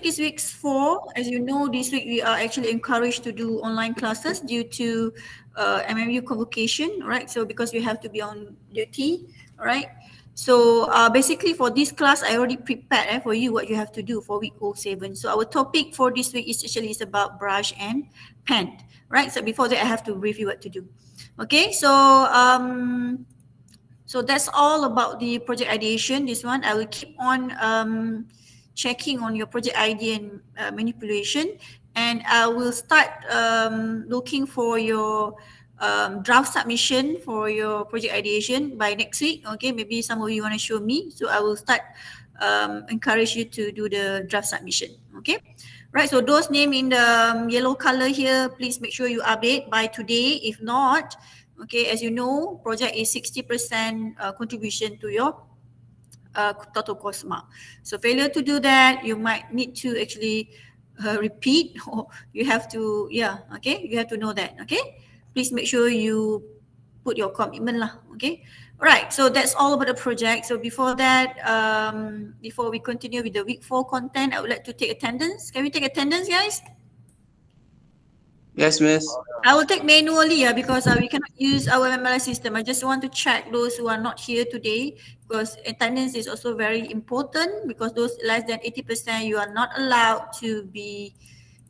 is week 4. As you know, this week we are actually encouraged to do online classes due to MMU convocation, right? So because we have to be on duty, right? So basically for this class, I already prepared for you what you have to do for week 07. So our topic for this week is actually about brush and pen, right? So before that, I have to review what to do. Okay, so that's all about the project ideation. This one, I will keep on checking on your project idea and manipulation, and I will start looking for your draft submission for your project ideation by next week. Okay, maybe some of you want to show me, so I will start encourage you to do the draft submission. Okay, right. So those name in the yellow color here, please make sure you update by today. If not, okay, as you know, project is 60% contribution to your total cost mark. So failure to do that, you might need to actually repeat, or you have to, okay, you have to know that, okay? Please make sure you put your commitment lah, okay? Alright, so that's all about the project. So before that, before we continue with the week 4 content, I would like to take attendance. Can we take attendance, guys? Yes, Miss. I will take manually because we cannot use our MLS system. I just want to check those who are not here today, because attendance is also very important, because those less than 80%, you are not allowed to be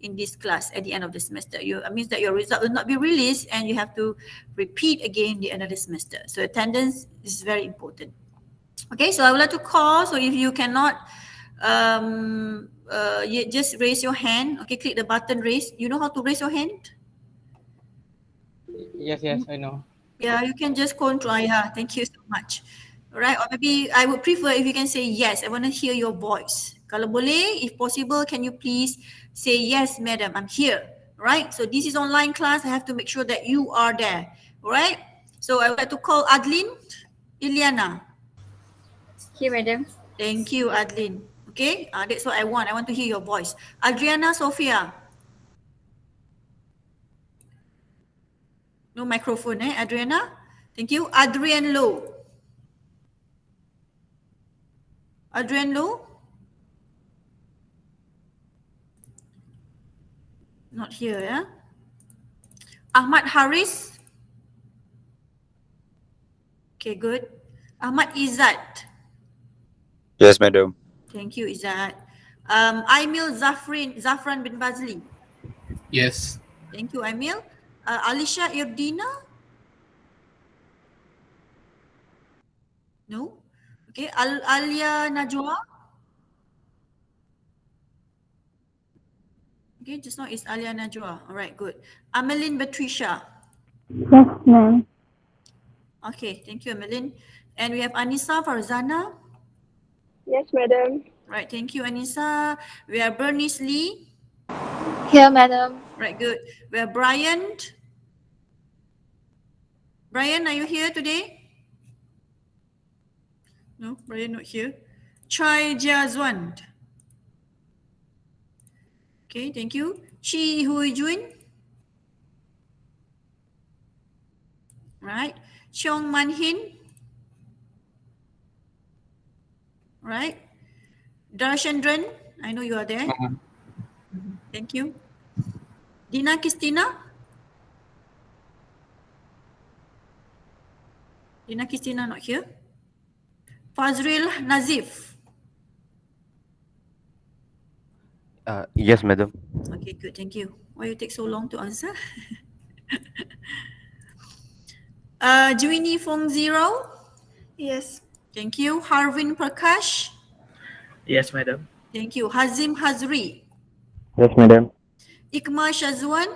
in this class at the end of the semester. It means that your result will not be released and you have to repeat again the end of the semester. So attendance is very important. Okay, so I would like to call. So if you cannot, you just raise your hand. Okay, click the button raise. You know how to raise your hand? Yes, I know. Yeah, you can just control. Yeah, thank you so much. Alright, or maybe I would prefer if you can say yes, I want to hear your voice. Kalau boleh, if possible, can you please say yes, madam, I'm here. Right, so this is online class. I have to make sure that you are there. Alright, so I would like to call Adlin Iliana. Here, madam. Thank you, Adlin. Okay, that's what I want. I want to hear your voice. Adriana Sophia. No microphone, Adriana? Thank you. Adrian Low. Adrian Low? Not here, yeah? Ahmad Haris? Okay, good. Ahmad Izzat? Yes, madam. Thank you, Izzat. Aimil Zafran bin Bazli? Yes. Thank you, Aimil. Alisha Irdina? No? Okay, Alia Najwa? Okay, just now is Alia Najwa. All right, good. Ameline Patricia? Yes, ma'am. Okay, thank you, Ameline. And we have Anissa Farzana? Yes, madam. Right, thank you, Anissa. We have Bernice Lee? Here, madam. Right, good. We have Brian? Brian, are you here today? No, Brian not here. Chai Jiazwan. Okay, thank you. Chi Hui Jun. Right. Chong Man Hin. Right. Darshandran, I know you are there. Thank you. Dina Christina. Dina Christina not here. Fazril Nazif. Yes, madam. Okay, good. Thank you. Why you take so long to answer? Juini Fong Zero. Yes. Thank you. Harvin Prakash. Yes, madam. Thank you. Hazim Hazri. Yes, madam. Ikma Shazwan.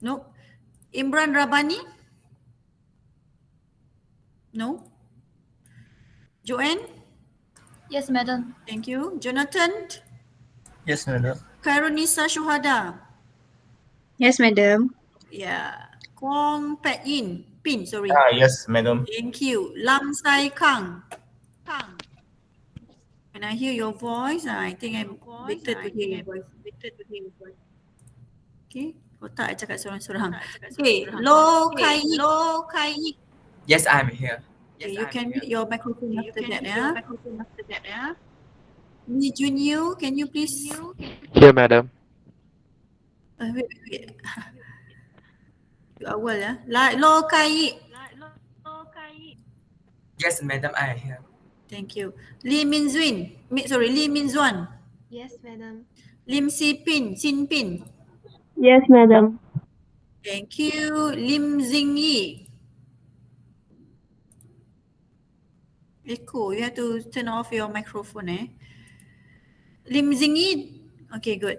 No. Imran Rabani. No. Joanne. Yes, madam. Thank you. Jonathan. Yes, madam. Kairunisa Shuhada. Yes, madam. Yeah. Kwong Pet In. Pin, sorry. Yes, madam. Thank you. Lam Sai Kang. When I hear your voice, I think I'm better to hear your voice. Okay. Kau tak cakap seorang-seorang. Okay. Lo Kai Yik. Yes, I'm here. Okay, you can mute your microphone after that, yeah. Lee Junyu, can you please? Here, madam. Wait. Itu awal ya. Lo Kai. Yes, madam, I have. Thank you. Lee Min Zuan. Yes, madam. Lim Sin Pin. Yes, madam. Thank you. Lim Xing Yi. Echo, you have to turn off your microphone Lim Xing Yi. Okay, good.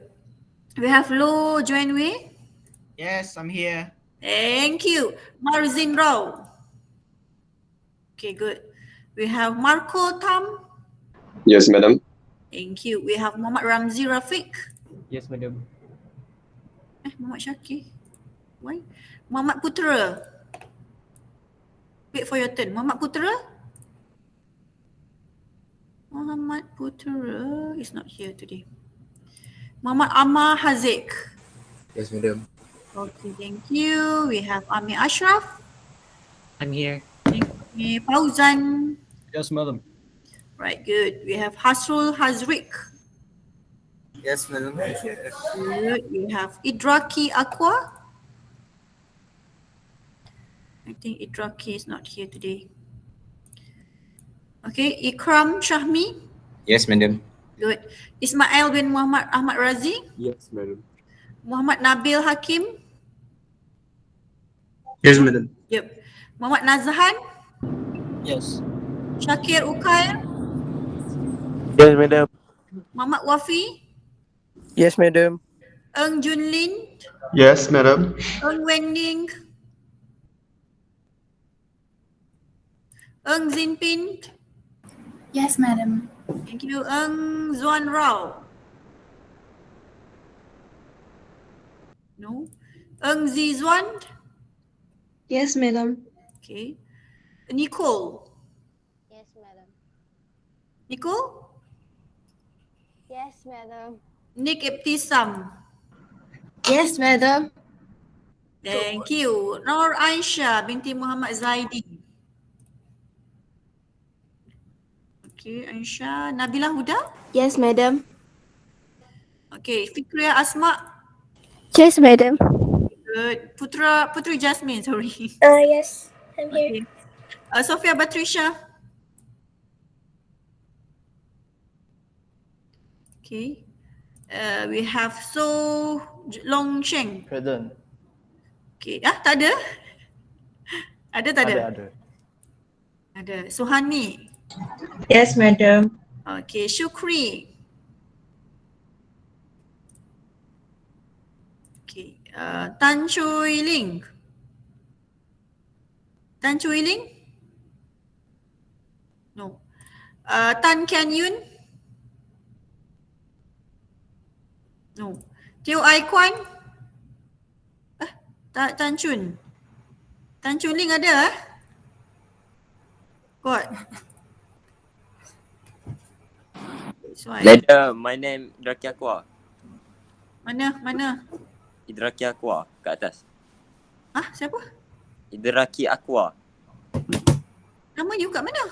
We have Lo Juan Wei. Yes, I'm here. Thank you. Marzin Rao. Okay, good. We have Marco Tam. Yes, madam. Thank you. We have Muhammad Ramzi Rafiq. Yes, madam. Muhammad Syakir. Why? Muhammad Putera. Wait for your turn. Muhammad Putera. Muhammad Putera is not here today. Muhammad Ammar Haziq. Yes, madam. Okay, thank you. We have Amir Ashraf. I'm here. Thank you. Fauzan. Yes, madam. Right, good. We have Hasrul Hazrik. Yes, madam. Good. We have Idraki Aqua. I think Idraki is not here today. Okay, Ikram Shahmi. Yes, madam. Good. Ismail bin Muhammad Ahmad Razi. Yes, madam. Muhammad Nabil Hakim. Yes, madam. Yep. Muhammad Nazhan. Yes. Shakir Ukair. Yes, madam. Muhammad Wafi. Yes, madam. Eng Junlin. Yes, madam. Eng Wen Ning. Eng Zinpin. Yes, madam. Thank you. Eng Zuan Rao. No. Eng Zizuan. Yes, madam. Okay. Nicole. Yes, madam. Nicole. Yes, madam. Nick Ibtisam. Yes, madam. Thank you. Nur Aisyah binti Muhammad Zaidi. Okay, Aisyah. Nabila Huda. Yes, madam. Okay, Fikria Asma. Yes, madam. Good. Putri Jasmine, sorry. Yes, I'm Okay. Sofia Batrisha. Okay. We have So Long Sheng. Present. Okay. Tak ada? Ada tak ada? Ada. Ada. Suhani. Yes, madam. Okay. Syukri. Okay. Tan Chui Ling. Tan Chui Ling? No. Tan Kian Yun? No. Teo Ai Kwan? Tan Chun. Tan Chun Ling ada Got. That's why. Madam, my name Idraki Aqua. Mana? Idraki Aqua kat atas. Siapa? Idraki Aqua. Nama you kat mana?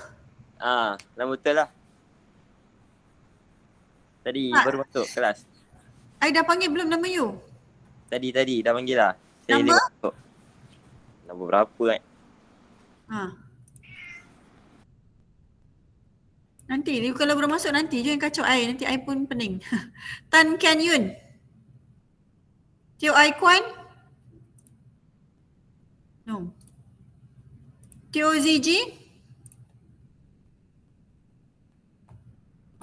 Nama betul lah. Tadi baru masuk kelas. I dah panggil belum nama you? Tadi dah panggil lah. Saya Nama? masuk. Nombor berapa kan? Nanti you kalau baru masuk nanti jangan kacau I. Nanti I pun pening. Tan Kian Yun. Teo Ai Kwan? No. Teo ZG?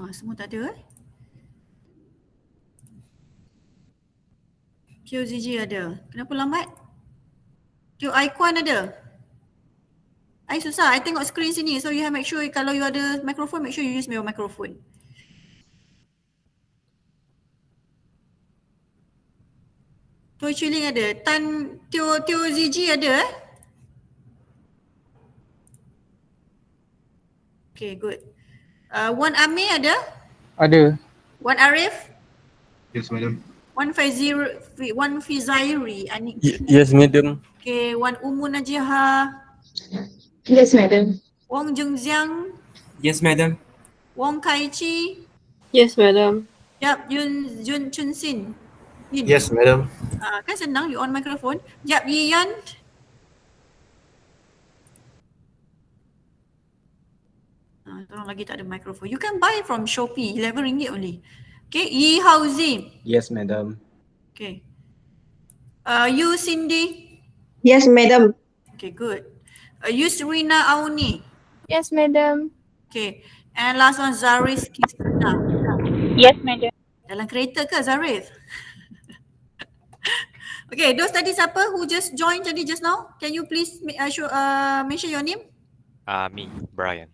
Semua tak ada Teo ZG ada. Kenapa lambat? Teo Ai Kwan ada. I susah. I tengok screen sini. So you have make sure kalau you ada microphone, make sure you use your microphone. Toy Chuling ada. Teo ZG ada Okay, good. Wan Amir ada? Ada. Wan Arif? Yes, madam. Wan Fizairi. Anik. Yes, madam. Okay, Wan Umu Najiha. Yes, madam. Wong Jungziang. Yes, madam. Wong Kai Chi. Yes, madam. Yap, Jun Chun Sin. Yin. Yes, madam. Kan senang, you on microphone. Yap, Yi Yan. Tolong lagi tak ada microphone. You can buy from Shopee, RM11 only. Okay, Yi Haozi. Yes, madam. Okay. You Cindy. Yes, madam. Okay, good. You Serena Auni. Yes, madam. Okay. And last one, Zaris Kisna. Yes, madam. Dalam kereta ke Zaris? Okay, those tadi siapa who just joined tadi just now? Can you please mention your name? Me, Brian.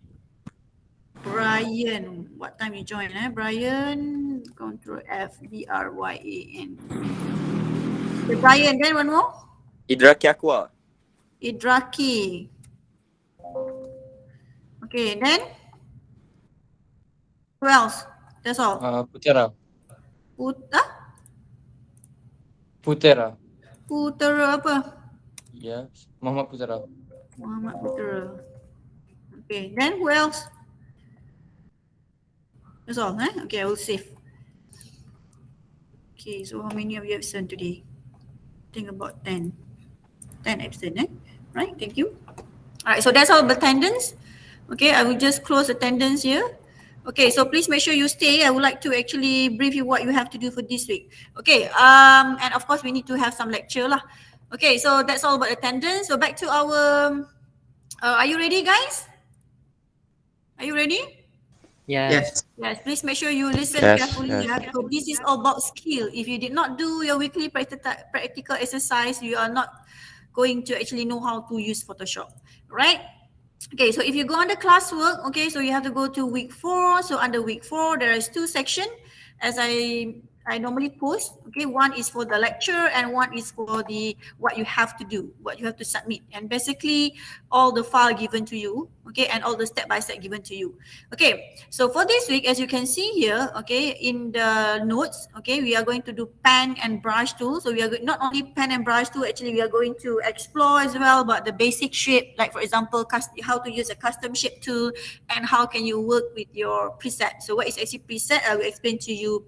Brian. What time you join? Brian. Control F Bryan. Okay, Brian. Then one more. Idraki Aqua. Idraki. Okay, then who else? That's all. Putera. Putera. Putera apa? Yes. Muhammad Putera. Muhammad Putera. Okay, then who else? That's all, Okay, I will save. Okay, so how many of you absent today? I think about 10. 10 absent, Right, thank you. Alright, so that's all the attendance. Okay, I will just close attendance here. Okay, so please make sure you stay. I would like to actually brief you what you have to do for this week. Okay, and of course we need to have some lecture lah. Okay, so that's all about attendance. So back to our, are you ready guys? Are you ready? Yes. Yes, please make sure you listen Yes, carefully. yes. So this is all about skill. If you did not do your weekly practical exercise, you are not going to actually know how to use Photoshop, right? Okay, so if you go under classwork, okay, so you have to go to week 4. So under week 4, there is 2 sections as I normally post. Okay, one is for the lecture and one is for the what you have to do, what you have to submit, and basically all the file given to you, okay, and all the step-by-step given to you. Okay, so for this week, as you can see here, okay, in the notes, okay, we are going to do pen and brush tool. So we are not only pen and brush tool, actually we are going to explore as well about the basic shape, like for example, how to use a custom shape tool and how can you work with your preset. So what is actually preset, I will explain to you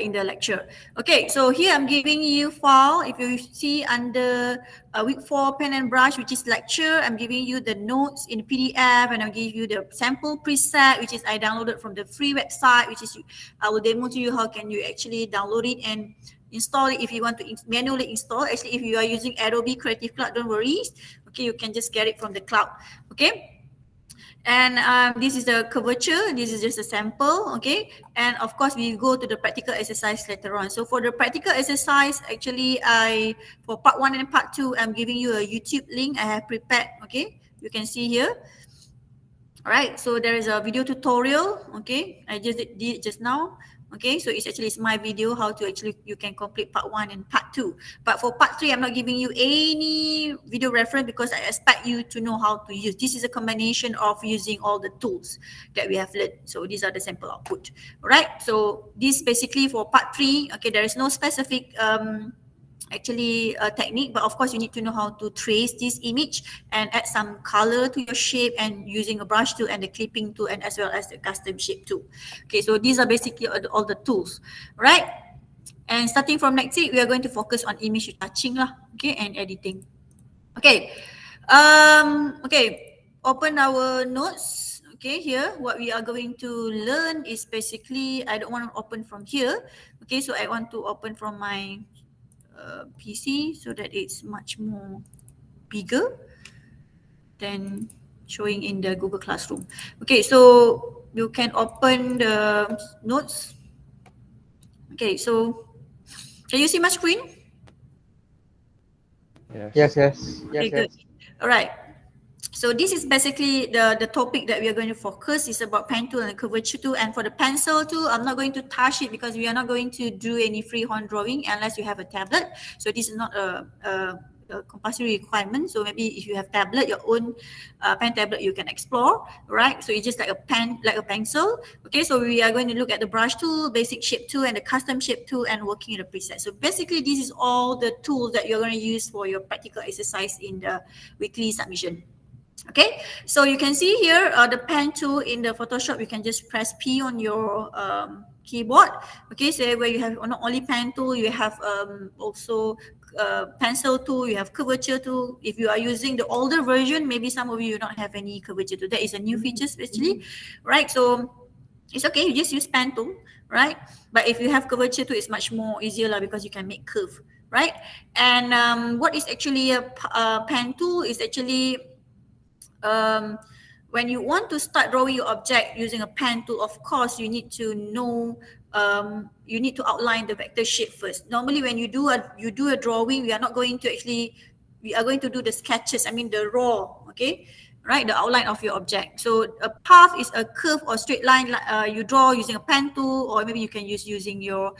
in the lecture. Okay, so here I'm giving you file. If you see under week 4 pen and brush, which is lecture, I'm giving you the notes in PDF, and I'll give you the sample preset, which is I downloaded from the free website, which is I will demo to you how can you actually download it and install it if you want to manually install. Actually, if you are using Adobe Creative Cloud, don't worry. Okay, you can just get it from the cloud. Okay. And this is the curvature. This is just a sample, okay? And of course, we go to the practical exercise later on. So for the practical exercise, actually, for part 1 and part 2, I'm giving you a YouTube link I have prepared, okay? You can see here. All right, so there is a video tutorial, okay? I just did it just now. Okay, so it's my video how to actually you can complete part 1 and part 2. But for part 3, I'm not giving you any video reference because I expect you to know how to use. This is a combination of using all the tools that we have learned. So these are the sample output. All right, so this basically for part 3. Okay, there is no specific technique, but of course you need to know how to trace this image and add some color to your shape and using a brush tool and the clipping tool and as well as the custom shape tool. Okay, so these are basically all the tools, right? And starting from next week, we are going to focus on image retouching lah, okay, and editing. Okay, open our notes. Okay, here what we are going to learn is basically, I don't want to open from here. Okay, so I want to open from my PC so that it's much more bigger than showing in the Google Classroom. Okay, so you can open the notes. Okay, so can you see my screen? Yes. Okay, good. All right. So this is basically the topic that we are going to focus is about pen tool and curvature tool. And for the pencil tool, I'm not going to touch it because we are not going to do any freehand drawing unless you have a tablet. So this is not a compulsory requirement. So maybe if you have tablet, your own pen tablet, you can explore, right? So it's just like a pen, like a pencil. Okay, so we are going to look at the brush tool, basic shape tool, and the custom shape tool, and working in the preset. So basically, this is all the tools that you're going to use for your practical exercise in the weekly submission. Okay, so you can see here the pen tool in the Photoshop. You can just press P on your keyboard. Okay, so where you have not only pen tool, you have also pencil tool, you have curvature tool. If you are using the older version, maybe some of you do not have any curvature tool. That is a new feature especially, right? So it's okay, you just use pen tool, right? But if you have curvature tool, it's much more easier lah, because you can make curve, right? And what is actually a pen tool is actually um, when you want to start drawing your object using a pen tool, of course you need to know, you need to outline the vector shape first. Normally when you do a drawing, we are not going to actually, we are going to do the sketches, I mean the raw, okay, right, the outline of your object. So a path is a curve or straight line you draw using a pen tool, or maybe you can use using your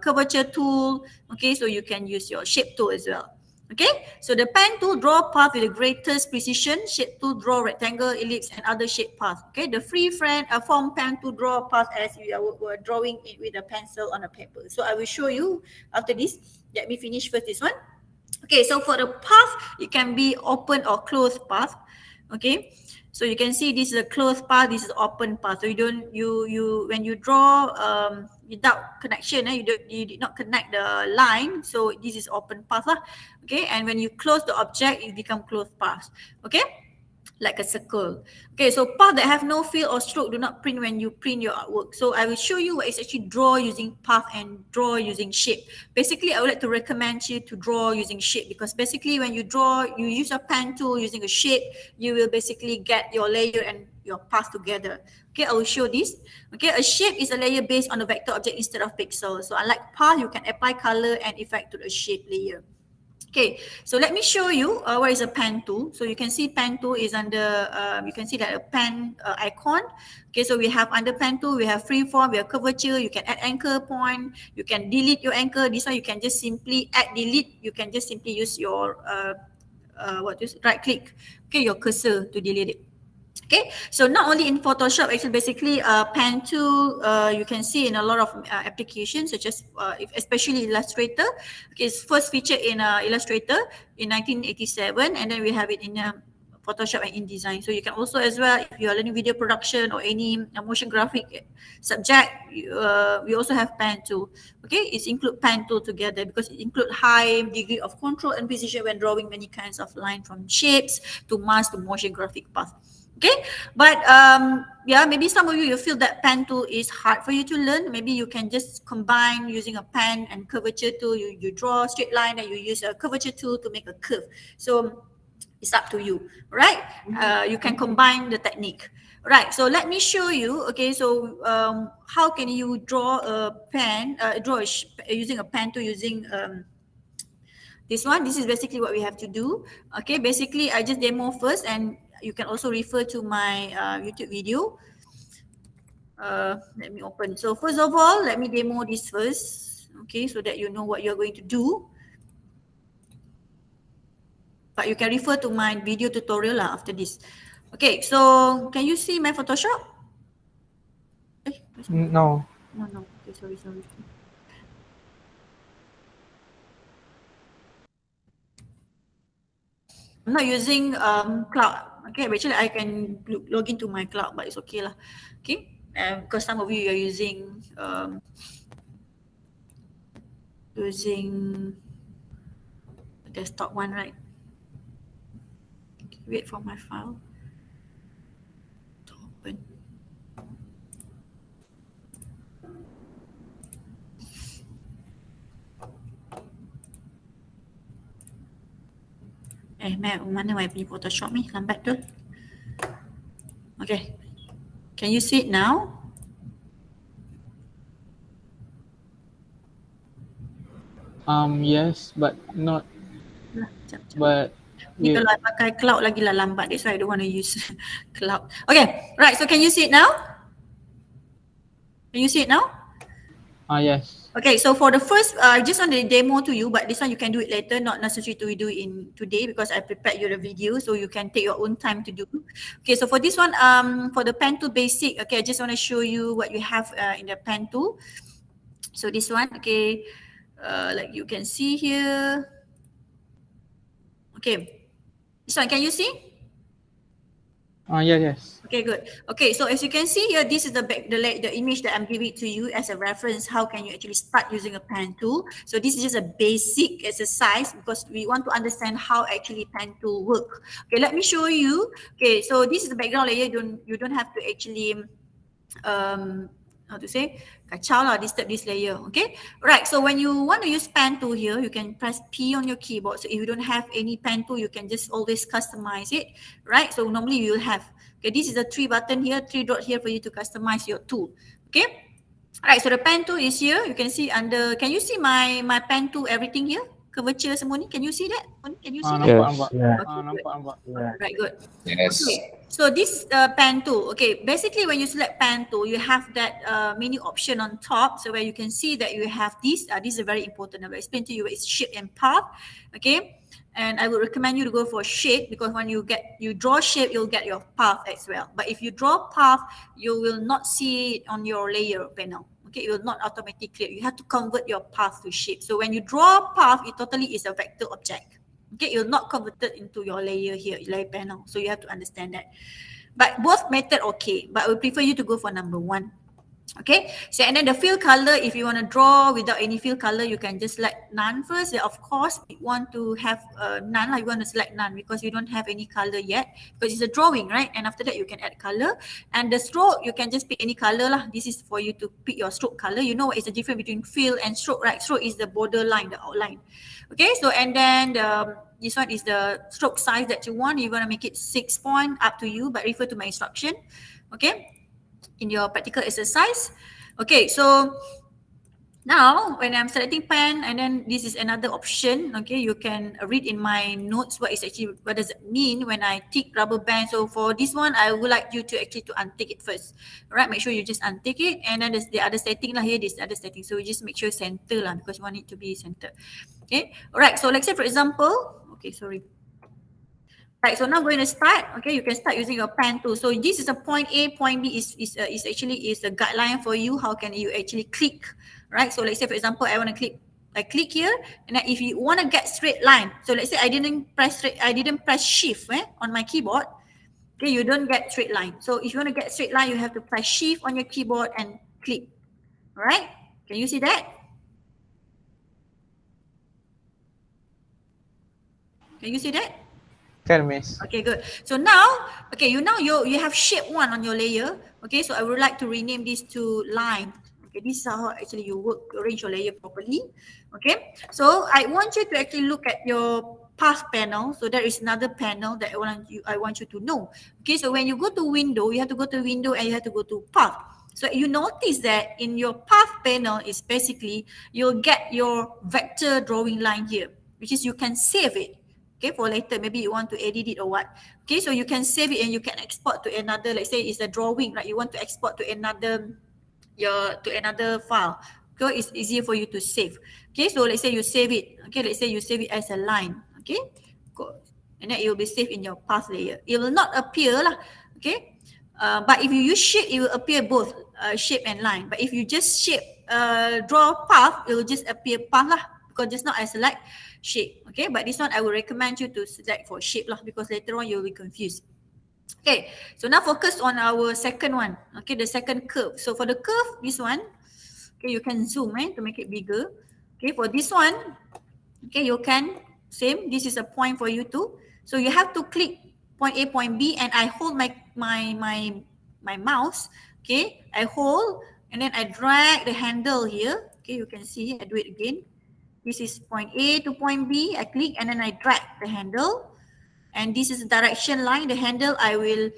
curvature tool, okay, so you can use your shape tool as well. Okay, so the pen tool draw path with the greatest precision, shape tool draw rectangle, ellipse, and other shape path. Okay, the free form pen tool draw path as you were drawing it with a pencil on a paper. So I will show you after this. Let me finish first this one. Okay, so for the path, it can be open or closed path. Okay, so you can see this is a closed path, this is open path. So you don't when you draw without connection, you did not connect the line, so this is open path lah. Okay, and when you close the object, it become closed path. Okay, like a circle. Okay, so path that have no fill or stroke do not print when you print your artwork. So I will show you what is actually draw using path and draw using shape. Basically, I would like to recommend you to draw using shape, because basically when you draw, you use a pen tool using a shape, you will basically get your layer and your path together. Okay, I will show this. Okay, a shape is a layer based on a vector object instead of pixels. So unlike path, you can apply color and effect to the shape layer. Okay, so let me show you what is a pen tool. So you can see pen tool is under, you can see that a pen icon. Okay, so we have under pen tool, we have freeform, we have curvature, you can add anchor point, you can delete your anchor. This one you can just simply add delete, you can just simply use your, right click, okay, your cursor to delete it. Okay, so not only in Photoshop, actually basically pen tool you can see in a lot of applications, such as especially Illustrator. Okay, it's first featured in Illustrator in 1987, and then we have it in Photoshop and InDesign. So you can also, as well, if you are learning video production or any motion graphic subject, we also have pen tool. Okay, it's include pen tool together because it include high degree of control and precision when drawing many kinds of line, from shapes to mask to motion graphic path. Okay, but yeah, maybe some of you feel that pen tool is hard for you to learn. Maybe you can just combine using a pen and curvature tool. You draw a straight line and you use a curvature tool to make a curve. So it's up to you, right? You can combine the technique. Right, so let me show you. Okay, so how can you draw a pen, using a pen tool, using this one. This is basically what we have to do. Okay, basically I just demo first, and you can also refer to my YouTube video. Let me open. So first of all, let me demo this first. Okay, so that you know what you're going to do. But you can refer to my video tutorial after this. Okay, so can you see my Photoshop? No. No. Okay, sorry. I'm not using cloud. Okay, actually I can log into my cloud, but it's okay lah. Okay, because some of you are using the desktop one, right? Okay, wait for my file to open. Mana my punya Photoshop ni? Lambat tu. Okay. Can you see it now? Yes, but not. Jap. But Ni kalau I pakai cloud lagi lah lambat. That's why I don't want to use cloud. Okay. Right. So can you see it now? Can you see it now? yes. Okay, so for the first, I just want to demo to you, but this one you can do it later, not necessary to do it in today because I prepared you the video, so you can take your own time to do. Okay, so for this one, for the pen tool basic, okay, I just want to show you what you have in the pen tool. So this one, okay, like you can see here. Okay, this one, can you see? Yes, yes. Okay, good. Okay, so as you can see here, this is the image that I'm giving to you as a reference. How can you actually start using a pen tool? So this is just a basic exercise because we want to understand how actually pen tool work. Okay, let me show you. Okay, so this is the background layer. You don't have to actually how to say, kacau lah, disturb this layer. Okay, right. So when you want to use pen tool here, you can press P on your keyboard. So if you don't have any pen tool, you can just always customize it, right? So normally you will have, okay, this is the 3 button here, 3 dot here for you to customize your tool. Okay, right. So the pen tool is here. You can see under, can you see my pen tool, everything here? Curvature semua ni, can you see that? Can you see that? Nampak, nampak. Yeah. Okay, good. Nampak, nampak. Right, good. Yes. Okay, so this pen tool, okay, basically when you select pen tool, you have that menu option on top, so where you can see that you have this. This is very important. I will explain to you. It's shape and path, okay, and I would recommend you to go for shape because when you draw shape, you'll get your path as well. But if you draw path, you will not see it on your layer panel. Okay, it will not automatically. You have to convert your path to shape. So when you draw path, it totally is a vector object. Okay, it will not converted into your layer here, layer panel. So you have to understand that. But both method okay, but I would prefer you to go for number 1. Okay, so and then the fill color, if you want to draw without any fill color, you can just select none first. Of course, you want to have none, you want to select none because you don't have any color yet because it's a drawing, right? And after that, you can add color. And the stroke, you can just pick any color lah. This is for you to pick your stroke color. You know what is the difference between fill and stroke, right? Stroke is the border line, the outline. Okay, so and then this one is the stroke size that you want. You want to make it 6 point, up to you, but refer to my instruction. Okay, in your practical exercise. Okay, so now when I'm selecting pen, and then this is another option. Okay, you can read in my notes what does it mean when I tick rubber band. So for this one, I would like you to actually to untick it first. All right, make sure you just untick it, and then there's the other setting lah here. This other setting, so you just make sure center lah because you want it to be centered. Okay, all right. So let's say for example, okay, sorry. Right, so now I'm going to start. Okay, you can start using your pen tool. So this is a point A, point B is actually a guideline for you. How can you actually click, right? So let's say for example, I click here, and then if you want to get straight line, so let's say I didn't press shift on my keyboard. Okay, you don't get straight line. So if you want to get straight line, you have to press shift on your keyboard and click. All right? Can you see that? Can you see that? Can, miss. Okay, good. So now, okay, you have shape 1 on your layer. Okay, so I would like to rename this to line. Okay, this is how actually you arrange your layer properly. Okay, so I want you to actually look at your path panel. So there is another panel that I want you to know. Okay, so when you go to window, you have to go to window and you have to go to path. So you notice that in your path panel is basically you'll get your vector drawing line here, which is you can save it. Okay, for later, maybe you want to edit it or what. Okay, so you can save it and you can export to another, let's say it's a drawing, right? You want to export to another file. So it's easier for you to save. Okay, so let's say you save it. Okay, let's say you save it as a line. Okay, and then it will be saved in your path layer. It will not appear lah. Okay, but if you use shape, it will appear both shape and line. But if you just draw path, it will just appear path lah. Because just now I select shape. Okay, but this one I would recommend you to select for shape lah because later on you'll be confused. Okay, so now focus on our second one. Okay, the second curve. So for the curve, this one, okay, you can zoom to make it bigger. Okay, for this one, okay, you can same. This is a point for you too. So you have to click point A, point B, and I hold my mouse. Okay, I hold and then I drag the handle here. Okay, you can see. I do it again. This is point A to point B. I click and then I drag the handle. And this is the direction line. The handle, I will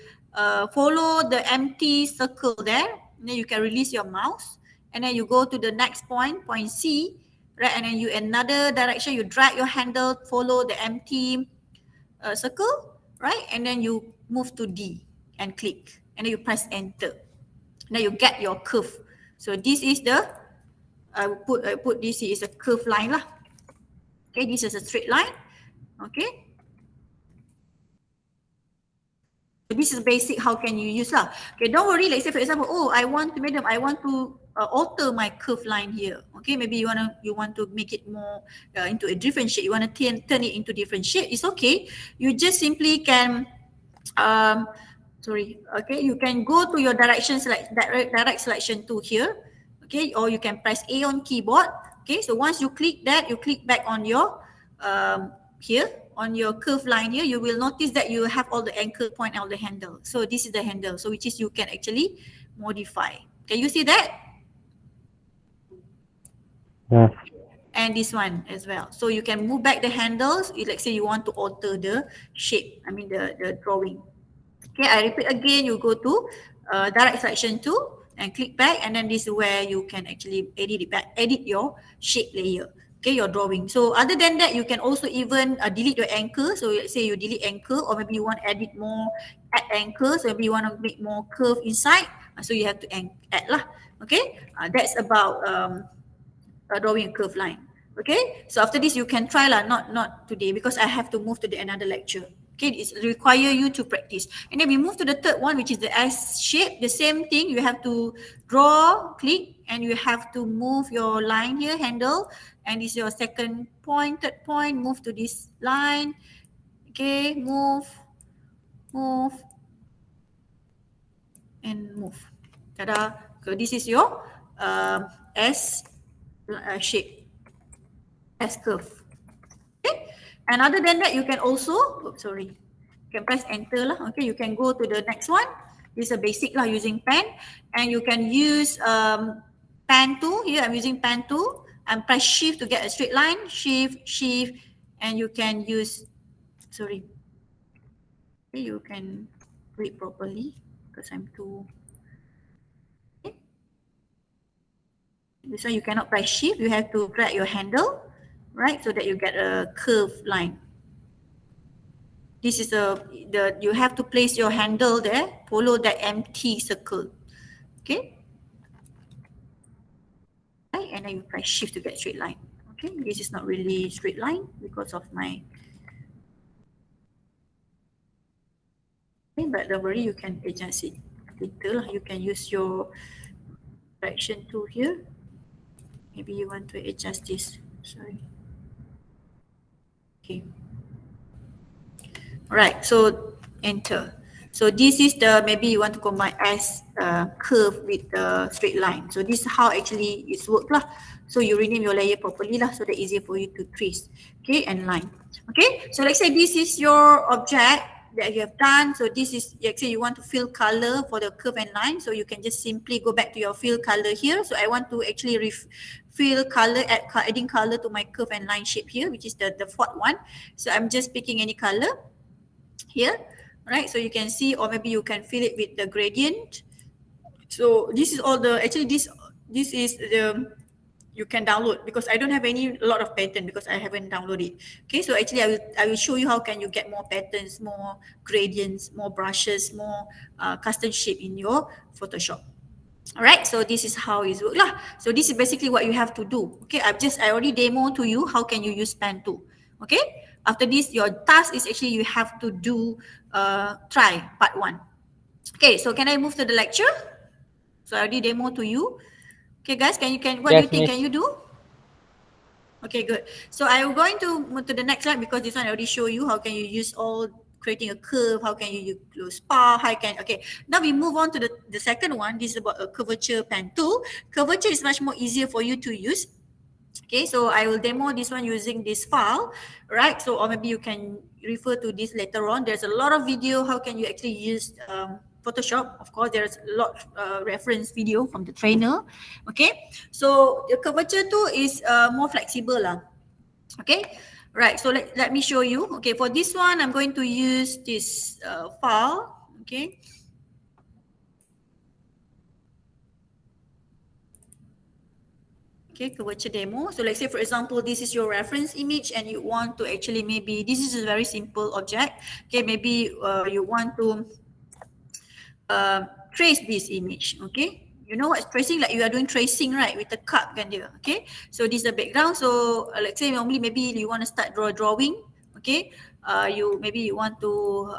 follow the empty circle there. And then you can release your mouse. And then you go to the next point, point C. Right? And then another direction, you drag your handle, follow the empty circle. Right? And then you move to D and click. And then you press enter. And then you get your curve. So this is I put this is a curve line lah. Okay, this is a straight line. Okay. So this is basic. How can you use lah? Okay, don't worry. Let's say for example, I want to alter my curve line here. Okay, maybe you want to make it more into a different shape. You want to turn it into different shape. It's okay. You just simply can sorry, okay, you can go to your direction select direct selection tool here, okay, or you can press A on keyboard. Okay, so once you click that, you click back on your here on your curve line here, you will notice that you have all the anchor point on the handle. So this is the handle, so which is you can actually modify. Can you see that? Yes. And this one as well. So you can move back the handles. Let's say you want to alter the shape, I mean the drawing. Okay, I repeat again, you go to direct selection tool and click back, and then this is where you can actually edit it back, edit your shape layer. Okay, your drawing. So other than that, you can also even delete your anchor. So let's say you delete anchor, or maybe you want to edit more, add anchor. So maybe you want to make more curve inside. So you have to add lah. Okay, that's about drawing a curve line. Okay, so after this you can try lah, not today because I have to move to the another lecture. Okay, it require you to practice. And then we move to the third one, which is the S shape. The same thing, you have to draw, click, and you have to move your line here, handle, and this is your second point, third point, move to this line. Okay, move, and move. Tada! So this is your S shape, S curve. Okay, and other than that, you can also, you can press enter lah. Okay, you can go to the next one. This is a basic lah, using pen, and you can use pen tool. Here I'm using pen tool, and press shift to get a straight line, shift, and you can use, okay, you can do it properly because I'm too. This one you cannot press shift, you have to drag your handle, right, so that you get a curved line. This is you have to place your handle there, follow that empty circle. Okay. Right, and then you press shift to get straight line. Okay, this is not really straight line because of my. Okay, but don't worry, you can adjust it later. You can use your direction tool here. Maybe you want to adjust this. Sorry. Okay. Right. So enter. So this is the, maybe you want to combine S curve with the straight line. So this is how actually it's worked lah. So you rename your layer properly lah, so that easier for you to trace. Okay, and line. Okay. So let's say this is your object that you have done. So this is, let's say you want to fill color for the curve and line. So you can just simply go back to your fill color here. So I want to actually fill color, adding color to my curve and line shape here, which is the fourth one. So I'm just picking any color here, right? So you can see, or maybe you can fill it with the gradient. So this is all the, actually this is the, you can download because I don't have a lot of pattern because I haven't downloaded. Okay, so actually I will show you how can you get more patterns, more gradients, more brushes, more custom shape in your Photoshop. All right, so this is how it works lah. So this is basically what you have to do. Okay, I already demo to you how can you use pen tool. Okay, after this your task is actually you have to do try part 1. Okay, so can I move to the lecture? So I already demo to you. Okay guys, what do you think? Can you do? Okay, good. So I'm going to move to the next slide because this one I already show you how can you use all creating a curve, how can you use spa, okay. Now we move on to the second one. This is about a curvature pen tool. Curvature is much more easier for you to use. Okay, so I will demo this one using this file, right? So, or maybe you can refer to this later on. There's a lot of video how can you actually use Photoshop. Of course, there's a lot of reference video from the trainer. Okay, so the curvature tool is more flexible lah. Okay, right. So let me show you. Okay, for this one, I'm going to use this file. Okay. Okay, curvature demo. So let's say, for example, this is your reference image and you want to actually maybe, this is a very simple object. Okay, maybe you want to trace this image. Okay, you know what's tracing? Like you are doing tracing, right, with the cup kan dia. Okay, so this is the background. So let's say normally maybe you want to start drawing. Okay, maybe you want to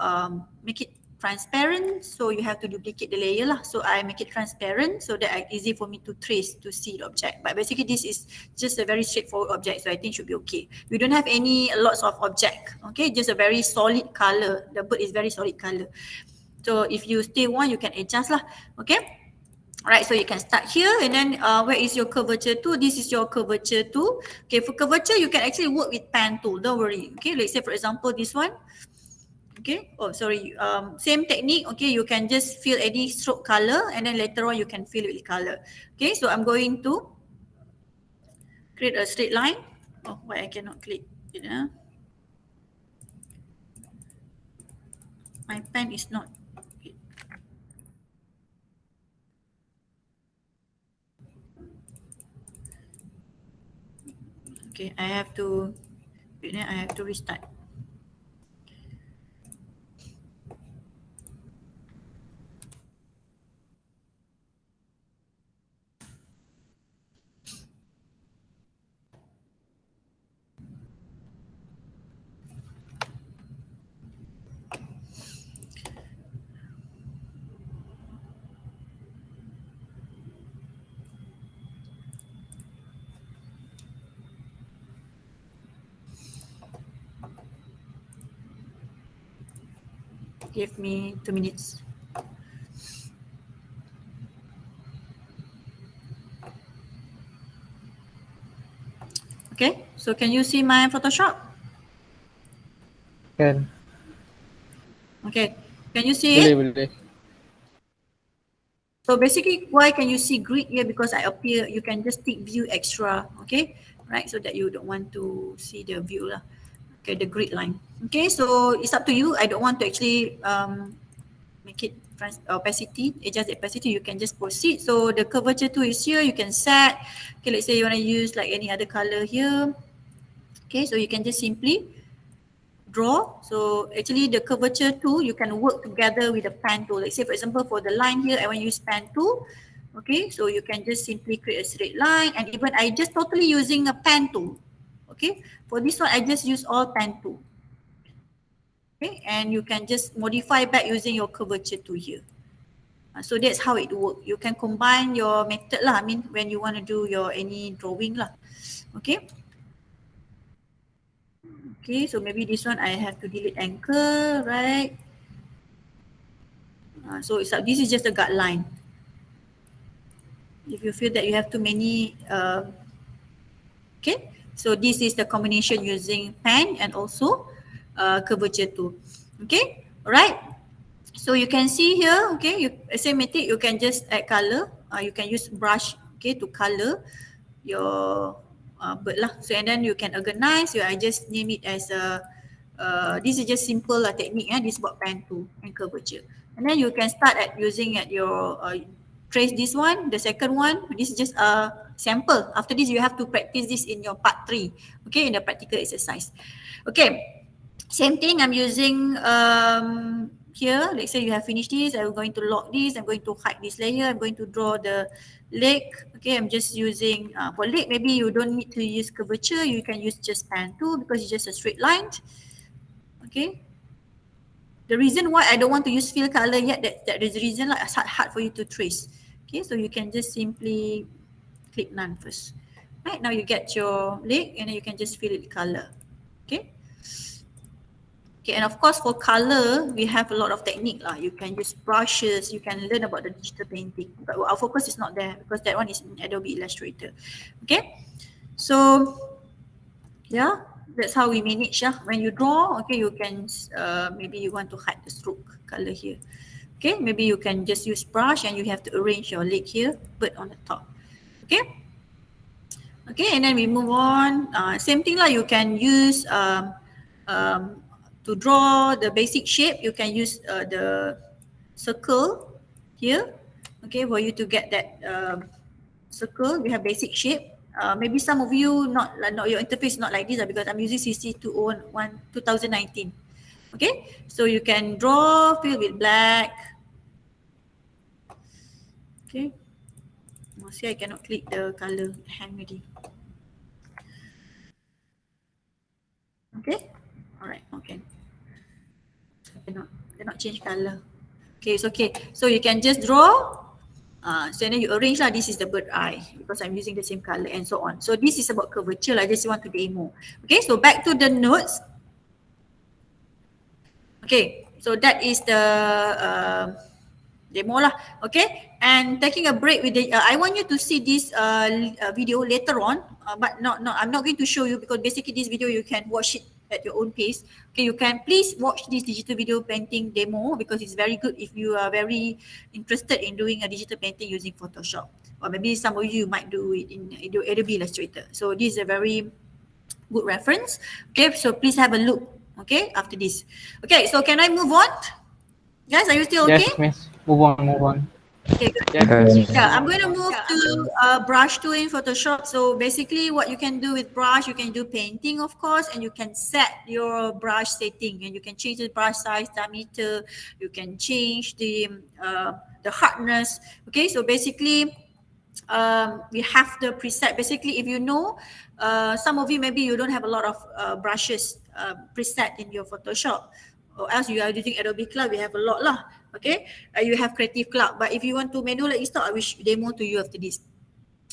make it transparent, so you have to duplicate the layer lah. So I make it transparent so that it's easy for me to trace, to see the object. But basically this is just a very straightforward object, so I think should be okay. We don't have lots of object. Okay, just a very solid color. The bird is very solid color. So if you still want, you can adjust lah. Okay. Alright, so you can start here and then where is your curvature tool? This is your curvature tool. Okay, for curvature, you can actually work with pen tool. Don't worry. Okay, let's say for example, this one. Okay, oh sorry, same technique. Okay, you can just fill any stroke color and then later on you can fill it with color. Okay, so I'm going to create a straight line. Oh, why I cannot click it? My pen is not. Okay, I have to restart. Give me 2 minutes. Okay, so can you see my Photoshop? Can. Okay, can you see Boleh, it? boleh. So basically, why can you see grid here? Because I appear, you can just tick view extra, okay? Right, so that you don't want to see the view lah. Okay, the grid line. Okay, so it's up to you. I don't want to actually make it opacity, adjust the opacity. You can just proceed. So the curvature tool is here. You can set. Okay, let's say you want to use like any other color here. Okay, so you can just simply draw. So actually the curvature tool, you can work together with the pen tool. Let's say for example, for the line here, I want to use pen tool. Okay, so you can just simply create a straight line, and even I just totally using a pen tool. Okay, for this one, I just use all pen tool. Okay, and you can just modify back using your curvature tool here. So that's how it works. You can combine your method lah. I mean, when you want to do your any drawing lah. Okay. Okay, so maybe this one I have to delete anchor, right? So it's this is just a guideline. If you feel that you have too many, okay. So this is the combination using pen and also curvature tool. Okay, alright. So you can see here, okay, same method, you can just add color. You can use brush, okay, to color your bird lah. So and then you can organize. I just name it as a this is just simple technique. This about pen tool and curvature. And then you can start at using at your trace this one. The second one, this is just a sample. After this, you have to practice this in your part 3. Okay, in the practical exercise. Okay, same thing. I'm using here. Let's say you have finished this. I'm going to lock this. I'm going to hide this layer. I'm going to draw the leg. Okay, I'm just using for leg. Maybe you don't need to use curvature. You can use just pen tool because it's just a straight line. Okay. The reason why I don't want to use fill color yet, that is the reason like it's hard for you to trace. Okay, so you can just simply click none first. Right, now you get your leg and then you can just fill it with color. Okay. Okay, and of course for color, we have a lot of technique lah. You can use brushes, you can learn about the digital painting. But our focus is not there because that one is in Adobe Illustrator. Okay, so yeah, that's how we manage. When you draw, okay, you can maybe you want to hide the stroke color here. Okay, maybe you can just use brush and you have to arrange your leg here, bird on the top. Okay. Okay, and then we move on. Same thing lah. You can use to draw the basic shape. You can use the circle here. Okay, for you to get that circle, we have basic shape. Maybe some of you not your interface is not like this because I'm using CC 2019. Okay, so you can draw, fill with black. Okay, see I cannot click the color hand already. Okay, all right, okay. Cannot change color. Okay, it's okay. So you can just draw. So then you arrange lah. This is the bird eye because I'm using the same color and so on. So this is about curvature. I just want to demo. Okay, so back to the notes. Okay, so that is the demo lah. Okay, and taking a break with the I want you to see this video later on, but I'm not going to show you because basically this video you can watch it at your own pace. Okay, you can please watch this digital video painting demo because it's very good if you are very interested in doing a digital painting using Photoshop, or maybe some of you might do it in Adobe Illustrator. So this is a very good reference. Okay, so please have a look. Okay, after this. Okay, so can I move on? Guys, are you still okay? Yes, miss. Move on. Okay, good. Yes. Yeah, I'm going to move to brush tool in Photoshop. So basically what you can do with brush, you can do painting of course, and you can set your brush setting, and you can change the brush size, diameter, you can change the hardness. Okay, so basically we have the preset. Basically, if you know, some of you maybe you don't have a lot of brushes preset in your Photoshop, or else you are using Adobe Cloud, we have a lot lah. Okay, you have Creative Cloud, but if you want to manually install, I will demo to you after this.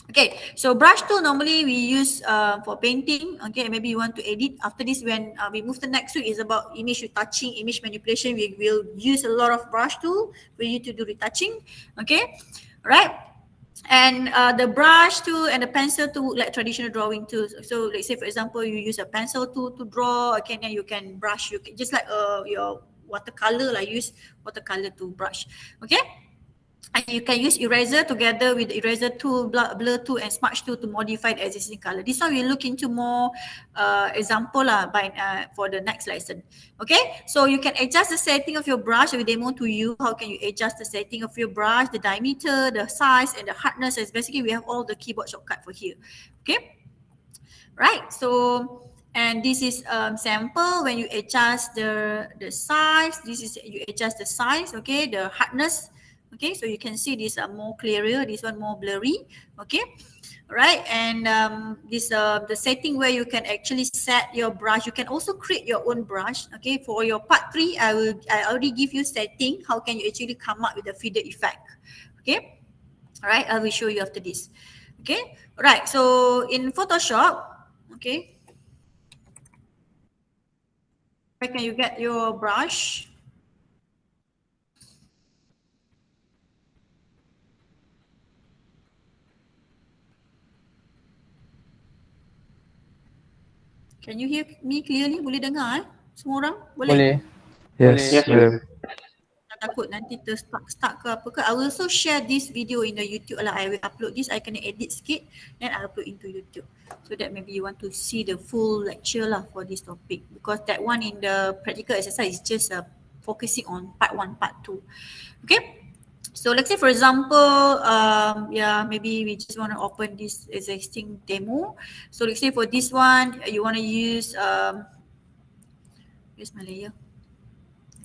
Okay, so brush tool normally we use for painting. Okay, maybe you want to edit. After this, when we move to next week is about image retouching, image manipulation. We will use a lot of brush tool for you to do retouching. Okay, right. And the brush tool and the pencil tool like traditional drawing tools. So let's say for example you use a pencil tool to draw, okay, then you can brush, you can, just like your watercolor, like use watercolor to brush. Okay, and you can use eraser together with the eraser tool, blur tool and smudge tool to modify the existing color. This one we'll look into more example for the next lesson. Okay, so you can adjust the setting of your brush. I will demo to you how can you adjust the setting of your brush, the diameter, the size and the hardness. As basically we have all the keyboard shortcut for here. Okay, right. So and this is sample when you adjust the size. This is you adjust the size. Okay, the hardness. Okay, so you can see these are more clearer, this one more blurry. Okay, right. And this the setting where you can actually set your brush. You can also create your own brush. Okay, for your part 3 I already give you setting how can you actually come up with a feather effect. Okay, all right, I will show you after this. Okay, all right. So in Photoshop, okay, where can you get your brush? Can you hear me clearly? Boleh dengar semua orang? Boleh? Yes, madam. Tak takut nanti terstuck ke apa ke. I will also share this video in the YouTube lah. I will upload this. I kena edit sikit then I upload into YouTube. So that maybe you want to see the full lecture lah for this topic. Because that one in the practical exercise is just focusing on part 1, part 2. Okay? So let's say for example, maybe we just want to open this existing demo. So let's say for this one, you want to use, where's my layer?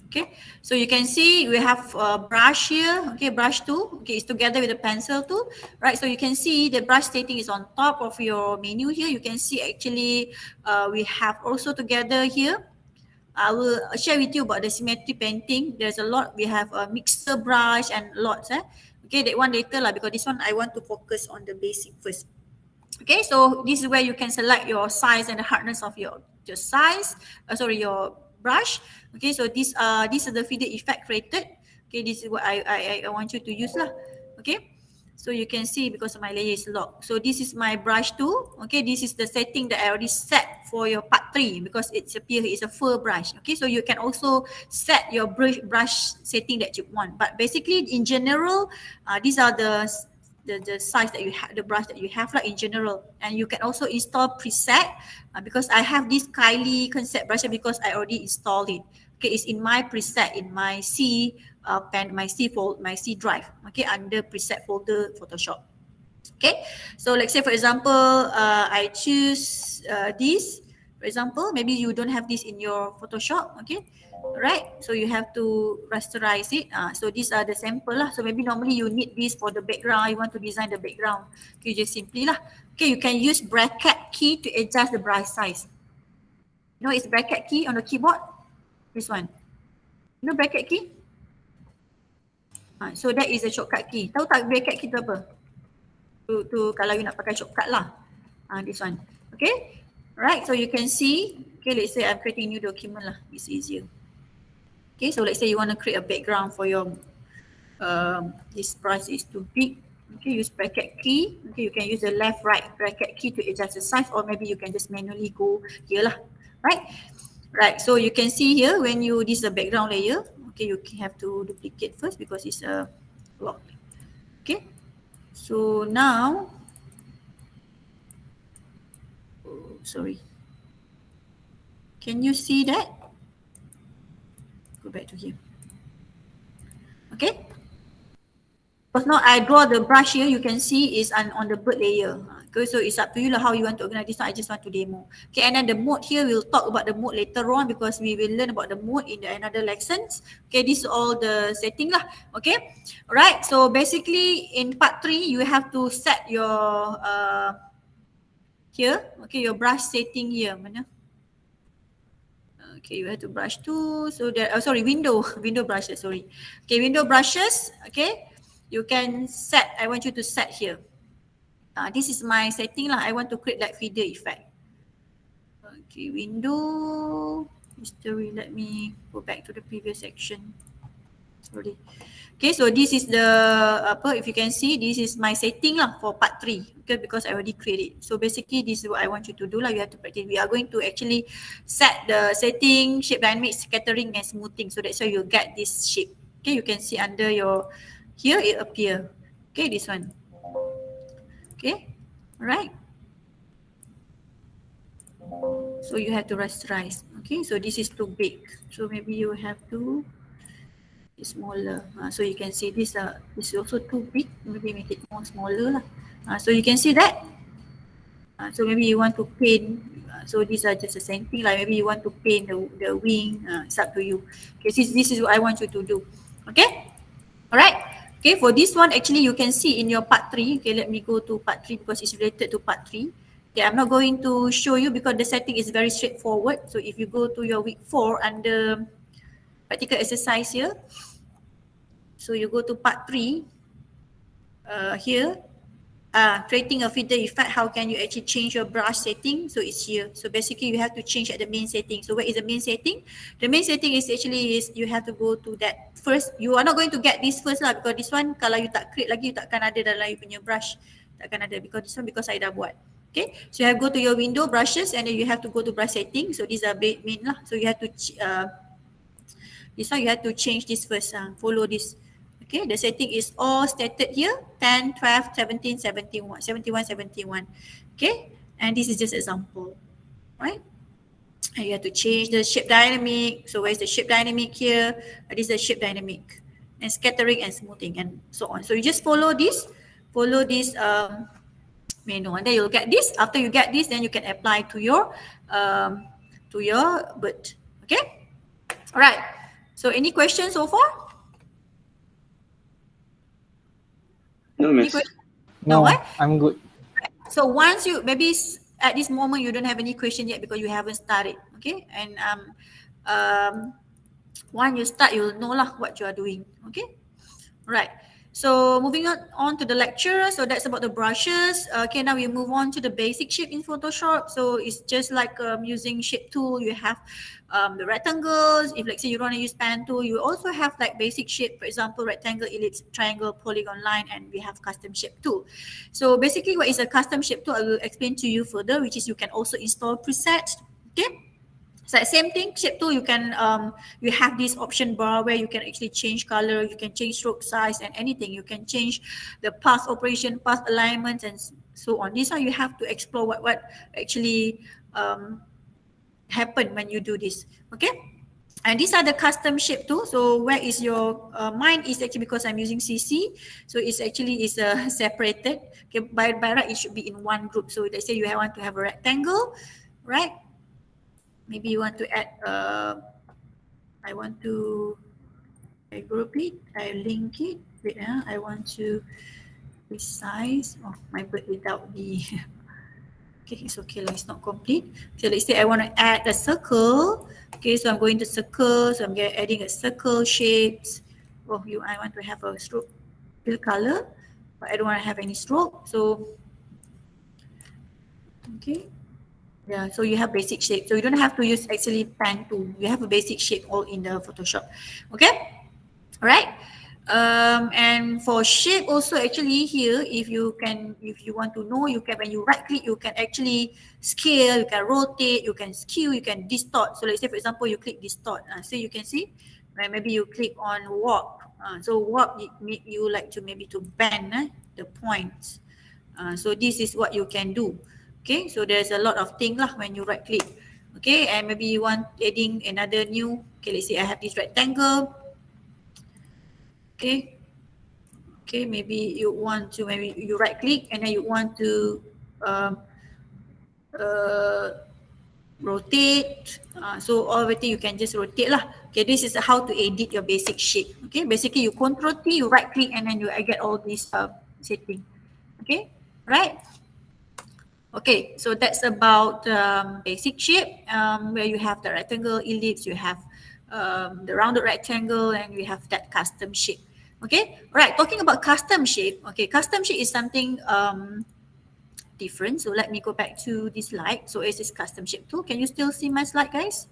Okay, so you can see we have a brush here, okay, brush tool, okay, it's together with the pencil tool, right? So you can see the brush setting is on top of your menu here. You can see actually we have also together here. I will share with you about the symmetry painting. There's a lot. We have a mixer brush and lots. Okay, that one later lah because this one I want to focus on the basic first. Okay, so this is where you can select your size and the hardness of your size. Your brush. Okay, so this is the feather effect created. Okay, this is what I want you to use lah. Okay. So you can see because my layer is locked. So this is my brush tool. Okay, this is the setting that I already set for your part 3 because it's a fur brush. Okay, so you can also set your brush setting that you want. But basically in general, these are the size that you have, the brush that you have like in general. And you can also install preset because I have this Kylie concept brush because I already installed it. Okay, it's in my preset in my C my C drive. Okay, under preset folder Photoshop. Okay, so let's say for example, I choose this. For example, maybe you don't have this in your Photoshop. Okay, right? So you have to rasterize it. So these are the sample lah. So maybe normally you need this for the background. You want to design the background. Okay, just simply lah. Okay, you can use bracket key to adjust the brush size. You know, it's bracket key on the keyboard. This one. You know bracket key? So that is a shortcut key. Tahu tak bracket key tu apa? Tu kalau you nak pakai shortcut lah. This one. Okay. Right. So you can see. Okay, let's say I'm creating a new document lah. It's easier. Okay, so let's say you want to create a background for your this brush is too big. Okay, use bracket key. Okay, you can use the left right bracket key to adjust the size, or maybe you can just manually go here lah. Right? Right. So you can see here when you this is a background layer. Okay, you have to duplicate first because it's a block. Okay. So now, oh, sorry. Can you see that? Go back to here. Okay. Because now I draw the brush here, you can see is on the bird layer. Okay, so it's up to you lah how you want to organize this one. I just want to demo. Okay, and then the mode here, we'll talk about the mode later on because we will learn about the mode in the another lessons. Okay, this is all the setting lah. Okay, alright. So basically in part 3, you have to set your here. Okay, your brush setting here. Mana? Okay, you have to brush too. So that window brushes. Sorry. Okay, window brushes. Okay. You can set, I want you to set here. This is my setting lah. I want to create that feeder effect. Okay, window, history. Let me go back to the previous section. Sorry. Okay, so this is the, if you can see, this is my setting lah for part 3. Okay, because I already created it. So basically, this is what I want you to do lah. You have to practice. We are going to actually set the setting, shape dynamics, scattering and smoothing. So that's why you get this shape. Okay, you can see under your, here it appear. Okay, this one. Okay, alright. So you have to rasterize. Okay, so this is too big. So maybe you have to be smaller. So you can see this is also too big. Maybe make it more smaller lah. So you can see that. So maybe you want to paint. So these are just the same thing. Like maybe you want to paint the wing. It's up to you. Okay, this is what I want you to do. Okay, alright. Okay, for this one, actually you can see in your part 3. Okay, let me go to part 3 because it's related to part 3. Okay, I'm not going to show you because the setting is very straightforward. So if you go to your week 4 under practical exercise here, so you go to part 3, here, creating a feeder effect, how can you actually change your brush setting? So it's here. So basically you have to change at the main setting. So where is the main setting? The main setting is actually you have to go to that first. You are not going to get this first lah because this one kalau you tak create lagi, you takkan ada dalam you punya brush. Takkan ada because this one because I dah buat. Okay, so you have to go to your window brushes and then you have to go to brush setting. So these are main lah. So you have to this one you have to change this first. Follow this. Okay, the setting is all stated here, 10, 12, 17, 71, 71, 71. Okay, and this is just example, right? And you have to change the shape dynamic. So where's the shape dynamic here? This is the shape dynamic. And scattering and smoothing and so on. So you just follow this menu and then you'll get this. After you get this, then you can apply to your bird. Okay? All right. So any questions so far? No, miss. No, what? I'm good. So once you, maybe at this moment you don't have any question yet because you haven't started, okay? And when you start, you'll know lah what you are doing, okay? Right. So moving on to the lecture. So that's about the brushes. Okay, now we move on to the basic shape in Photoshop. So it's just like using shape tool. You have the rectangles. If let's say you want to use pen tool, you also have like basic shape, for example, rectangle, ellipse, triangle, polygon, line, and we have custom shape tool. So basically what is a custom shape tool, I will explain to you further, which is you can also install presets, okay? So same thing, shape tool, you can you have this option bar where you can actually change color, you can change stroke size and anything. You can change the path operation, path alignment and so on. These are you have to explore what actually happen when you do this. Okay. And these are the custom shape tool. So where is your mine is actually because I'm using CC. So it's actually is separated. Okay, by right it should be in one group. So let's say you want to have a rectangle, right? Maybe you want to add, I want to, I group it, I link it, wait, I want to resize, oh, my bird without the, okay, it's okay, it's not complete. So let's say I want to add a circle, okay, so I'm going to circle, so I'm adding a circle shapes, oh, I want to have a stroke fill color, but I don't want to have any stroke, so, okay. Yeah, so you have basic shape. So you don't have to use actually pen tool. You have a basic shape all in the Photoshop. Okay, all right. And for shape also actually here, if you want to know, you can, when you right click, you can actually scale, you can rotate, you can skew, you can distort. So let's say for example, you click distort. So you can see, right? Maybe you click on warp. So warp, it make you like to maybe to bend the points. So this is what you can do. Okay, so there's a lot of things lah when you right click. Okay, and maybe you want adding another new, okay, let's say I have this rectangle. Okay, okay, maybe you want to, maybe you right click and then you want to um, uh, rotate. So everything you can just rotate lah. Okay, this is how to edit your basic shape. Okay, basically you control T, you right click and then you get all these setting. Okay, right. Okay, so that's about basic shape, where you have the rectangle, ellipse, you have the rounded rectangle, and we have that custom shape. Okay, right, talking about custom shape. Okay, custom shape is something different. So let me go back to this slide. So it's this custom shape tool. Can you still see my slide, guys?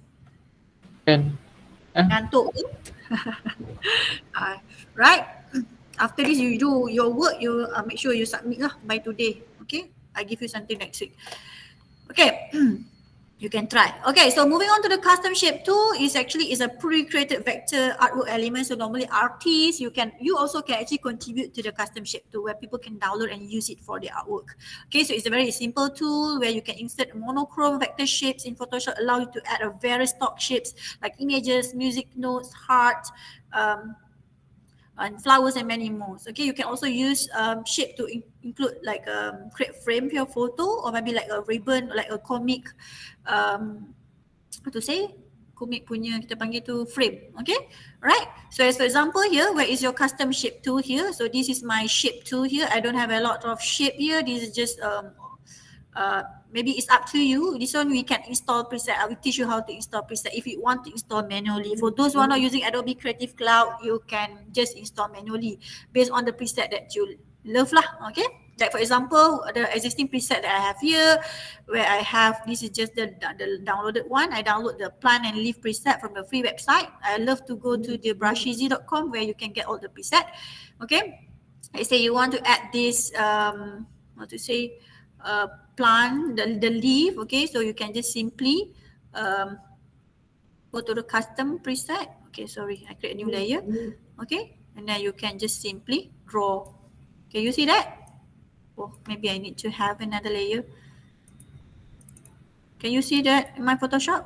Can. Ngantuk ke? Right, after this you do your work, you make sure you submit lah by today. Okay, I give you something next week. Okay, you can try. Okay, so moving on to the custom shape tool is actually is a pre-created vector artwork element. So normally artists, you also can actually contribute to the custom shape tool where people can download and use it for their artwork. Okay, so it's a very simple tool where you can insert monochrome vector shapes in Photoshop, allow you to add a various stock shapes like images, music notes, heart, and flowers and many more. Okay, you can also use shape to include like create frame for your photo, or maybe like a ribbon, like a comic, how to say, comic punya kita panggil tu frame. Okay, right. So as for example here, where is your custom shape tool here? So this is my shape tool here. I don't have a lot of shape here. This is just maybe it's up to you. This one we can install preset. I will teach you how to install preset if you want to install manually. For those who are not using Adobe Creative Cloud, you can just install manually based on the preset that you love lah. Okay, like for example, the existing preset that I have here, where I have, this is just the downloaded one. I download the plant and leaf preset from the free website. I love to go to the brusheasy.com where you can get all the preset. Okay, let's say you want to add this what to say, plant, the leaf. Okay, so you can just simply go to the custom preset. Okay, sorry, I create a new layer. Okay, and then you can just simply draw. Can you see that? Oh, maybe I need to have another layer. Can you see that in my Photoshop?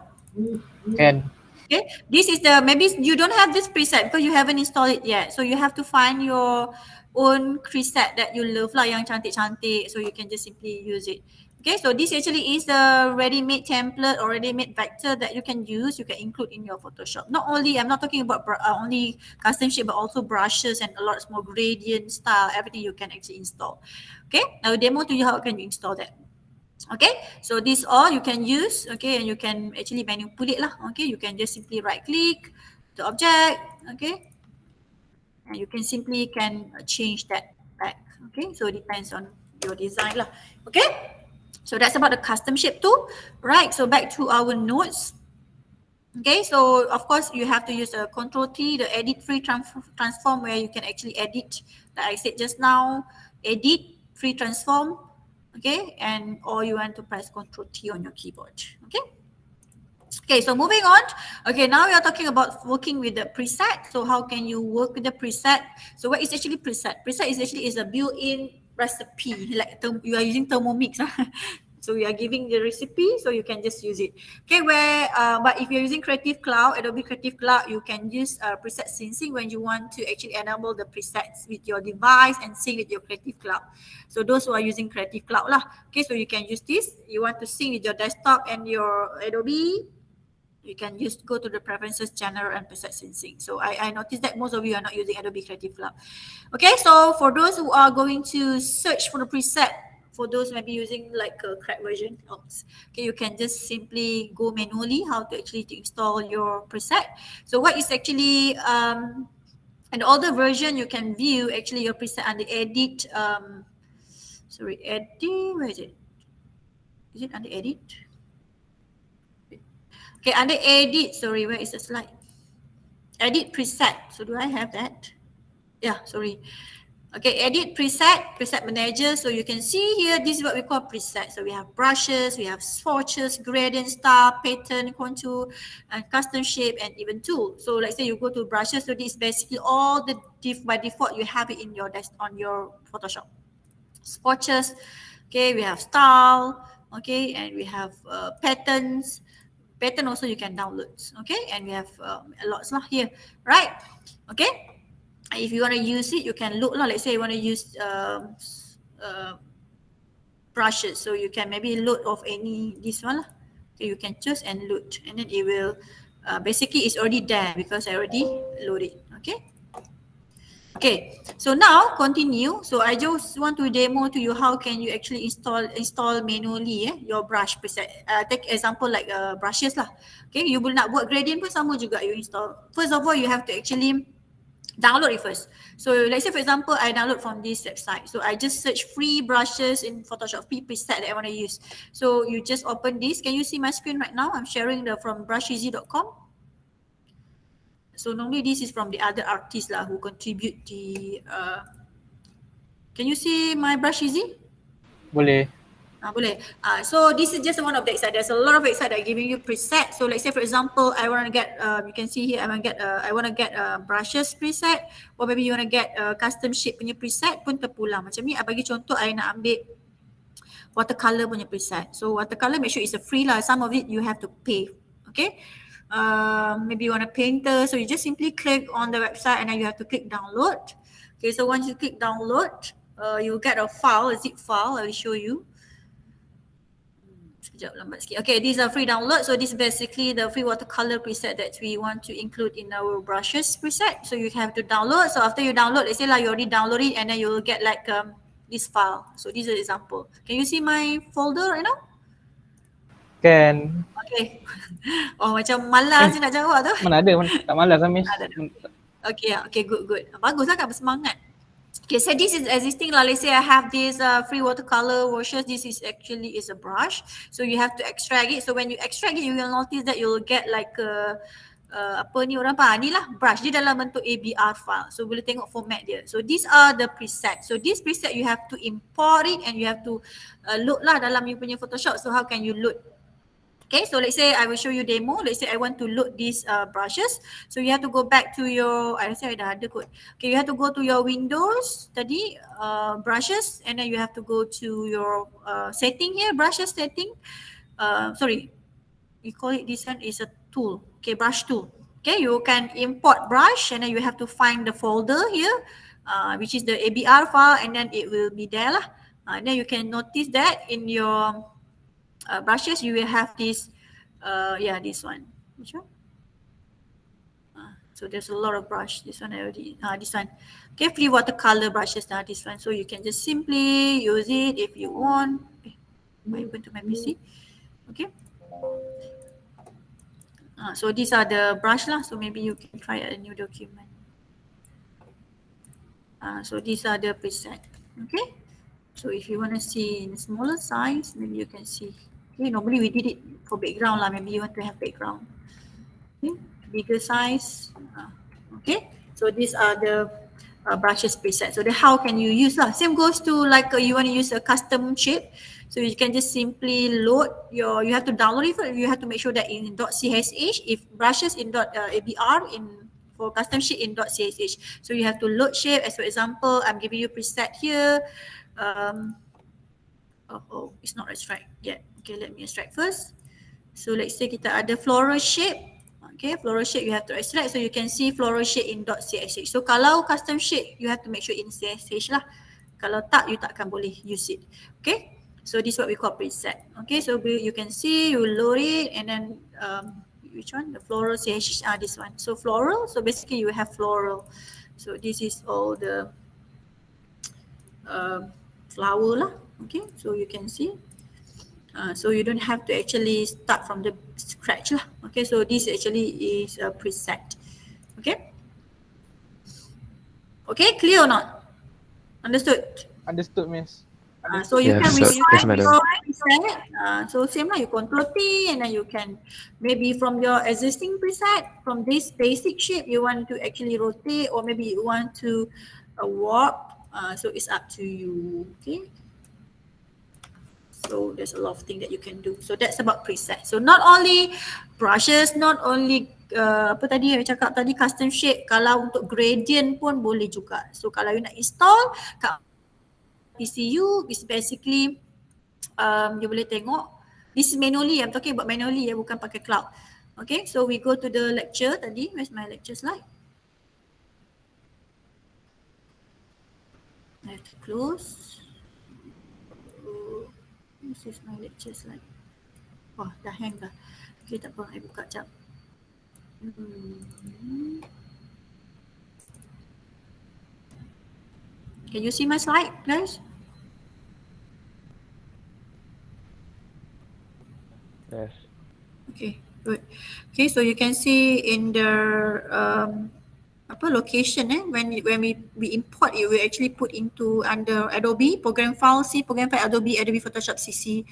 Can. Okay, this is the, maybe you don't have this preset because you haven't installed it yet. So you have to find your own preset that you love lah, yang cantik-cantik. So you can just simply use it. Okay, so this actually is a ready-made template or ready-made vector that you can use, you can include in your Photoshop. Not only, I'm not talking about only custom shape, but also brushes and a lot more gradient style, everything you can actually install. Okay, I will demo to you how can you install that. Okay, so this all you can use. Okay, and you can actually manipulate lah. Okay, you can just simply right click the object. Okay, and you can simply change that back. Okay, so it depends on your design lah. Okay, so that's about the custom shape tool. Right, so back to our notes. Okay, so of course you have to use a Control T, the edit free transform, where you can actually edit, like I said just now, edit free transform. Okay, and or you want to press Control T on your keyboard. Okay. Okay, so moving on. Okay, now we are talking about working with the preset. So how can you work with the preset? So what is actually preset? Preset is actually a built-in recipe, like you are using Thermomix. So we are giving the recipe, so you can just use it. Okay, but if you're using Creative Cloud, Adobe Creative Cloud, you can use preset syncing when you want to actually enable the presets with your device and sync with your Creative Cloud. So those who are using Creative Cloud lah. Okay, so you can use this. You want to sync with your desktop and your Adobe, you can go to the preferences, general, and preset syncing. So I noticed that most of you are not using Adobe Creative Cloud. Okay, so for those who are going to search for the preset, for those maybe using like a cracked version, okay, you can just simply go manually how to actually install your preset. So what is actually an older version, you can view actually your preset under edit. Edit, where is it? Is it under edit? Okay, under edit, sorry, where is the slide? Edit preset. So do I have that? Yeah, sorry. Okay, edit preset, preset manager. So you can see here, this is what we call preset. So we have brushes, we have swatches, gradient, star, pattern, contour, and custom shape, and even tool. So let's say you go to brushes. So this is basically all the by default you have it in your desk on your Photoshop. Swatches, okay, we have style, okay, and we have patterns. Pattern also you can download, okay, and we have a lot here, right? Okay. If you want to use it, you can look lah. Let's say you want to use brushes, so you can maybe load of any this one lah. Okay, you can choose and load, and then it will basically it's already there because I already loaded. Okay. Okay, so now continue. So I just want to demo to you how can you actually install manually your brush preset. Take example like brushes lah. Okay, you boleh nak buat gradient pun sama juga you install. First of all, you have to actually download it first. So let's say for example, I download from this website. So I just search free brushes in Photoshop, free preset that I want to use. So you just open this. Can you see my screen right now? I'm sharing from brusheasy.com. So normally this is from the other artists lah who contribute the. Can you see my brush easy? Boleh. Boleh. So this is just one of the website. There's a lot of website that are giving you preset. So let's say for example, I want to get. You can see here. I want to get brushes preset, or maybe you want to get custom shape punya preset pun terpulang. Macam ni, I bagi contoh. I nak ambil watercolor punya preset. So watercolor, make sure it's a free lah. Some of it you have to pay. Okay. Maybe you want a painter, so you just simply click on the website and then you have to click download. Okay, so once you click download, you get a file, a zip file. I will show you. Sekejap, lambat sikit. Okay, these are free download. So this is basically the free watercolor preset that we want to include in our brushes preset. So you have to download. So after you download, let's say like you already download it, and then you will get like this file. So this is an example. Can you see my folder right now? Can. Okay. Oh, macam malas nak jawab tu. Mana ada, tak malas lah Miss. Okay, okay, good. Bagus lah, bersemangat. Okay, so this is existing lah. Let's say I have this free watercolor washes. This is actually is a brush. So you have to extract it. So when you extract it, you will notice that you will get like apa ni orang apa? Ni lah brush. Dia dalam bentuk ABR file. So boleh tengok format dia. So these are the preset. So this preset you have to import it and you have to load lah dalam you punya Photoshop. So how can you load? Okay, so let's say I will show you demo. Let's say I want to load these brushes. So you have to go back to your, I say I dah ada kot. Okay, you have to go to your Windows tadi, brushes, and then you have to go to your setting here, brushes setting. Sorry, we call it, this one is a tool. Okay, brush tool. Okay, you can import brush and then you have to find the folder here, which is the ABR file, and then it will be there lah. And then you can notice that in your brushes you will have this this one. Which one? So there's a lot of brush. This one I already this one. Okay, free watercolor brushes now, this one. So you can just simply use it if you want. I went to my PC. Okay. So these are the brush lah. So maybe you can try a new document. So these are the preset. Okay. So if you want to see in smaller size, maybe you can see. Okay, normally we did it for background lah. Maybe you want to have background. Okay, bigger size. Okay, so these are the brushes preset. So how can you use lah? Same goes to like you want to use a custom shape. So you can just simply load your. You have to download it. You have to make sure that in .csh. If brushes in .abr in for custom shape in .csh. So you have to load shape. As for example, I'm giving you preset here. It's not extract yet. Okay, let me extract first. So let's say kita ada floral shape. Okay, floral shape you have to extract. So you can see floral shape in .csh. So kalau custom shape, you have to make sure in csh lah. Kalau tak, you takkan boleh use it. Okay, so this is what we call preset. Okay, so you can see, you load it, and then which one? The floral csh, this one. So floral, so basically you have floral. So this is all the flower lah. Okay, so you can see. So you don't have to actually start from the scratch lah. Okay, so this actually is a preset. Okay. Okay, clear or not? Understood? Understood, Miss. So you Yes, can sir. resize Yes, madam. your preset. So same lah, you control T and then you can maybe from your existing preset, from this basic shape you want to actually rotate or maybe you want to warp. So it's up to you. Okay. So there's a lot of things that you can do. So that's about preset. So not only brushes, not only apa tadi yang cakap tadi custom shape, kalau untuk gradient pun boleh juga. So kalau you nak install kat PCU, is basically you boleh tengok. This is manually, I'm talking about manually ya, bukan pakai cloud. Okay, so we go to the lecture tadi. Where's my lecture slide? I have to close. This is my lecture slide. Wah, dah hang dah. Okay, tak apa, I buka jap. Can you see my slide, guys? Yes. Okay, good. Okay, so you can see in the location when we import it, we actually put into under Adobe program file C, program file Adobe Photoshop CC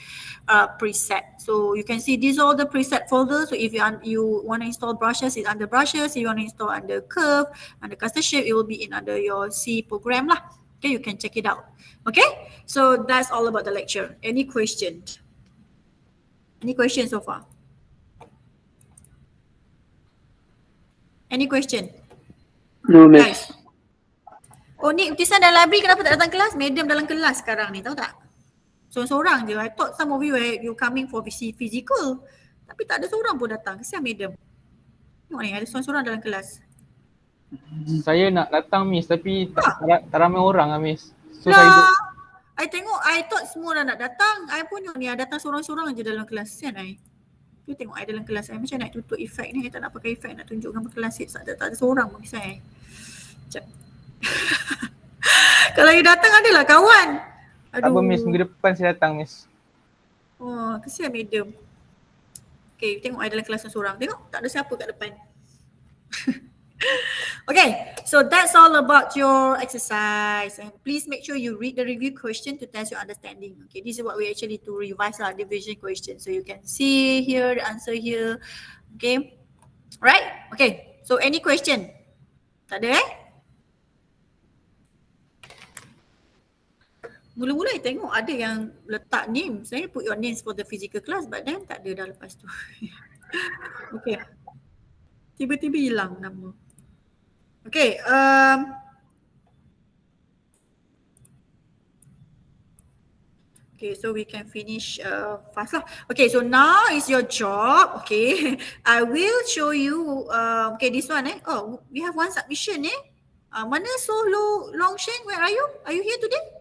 preset. So you can see these are all the preset folders. So if you want to install brushes, it's under brushes. If you want to install under curve, under custom shape, it will be in under your C program lah. Okay, you can check it out. Okay, so that's all about the lecture. Any questions? Any questions so far? Any question? No, miss. Guys. Oh ni Utisan dalam library kenapa tak datang kelas? Madam dalam kelas sekarang ni, tahu tak? Seorang-seorang je. I thought some of you coming for physical. Tapi tak ada seorang pun datang. Kesian madam. Tengok ni ada seorang-seorang dalam kelas. Saya nak datang miss tapi tak ramai orang lah miss. So Lah, I tengok, I thought semua orang nak datang. I pun ni datang seorang-seorang je dalam kelas. Kesian I. You tengok I dalam kelas I macam nak tutup efek ni. I tak nak pakai efek, nak tunjuk gambar kelas. Tak ada seorang pun kisah I. Sekejap. Kalau you datang adalah kawan. tak apa miss, minggu depan saya datang miss. Oh, kesian madam. Okay, tengok I dalam kelas seorang. Tengok, tak ada siapa kat depan. Okay, so that's all about your exercise. And please make sure you read the review question to test your understanding. Okay, this is what we actually do, revise our division question. So you can see here, the answer here. Okay, right? Okay, so any question? Tak ada Mula-mula I tengok ada yang letak name. Saya put your names for the physical class but then tak ada dah lepas tu. Okay. Tiba-tiba hilang nama. Okay. Okay, so we can finish fast lah. Okay, so now is your job. Okay, I will show you. Okay, this one Oh, we have one submission Mana Solo Longshan? Where are you? Are you here today?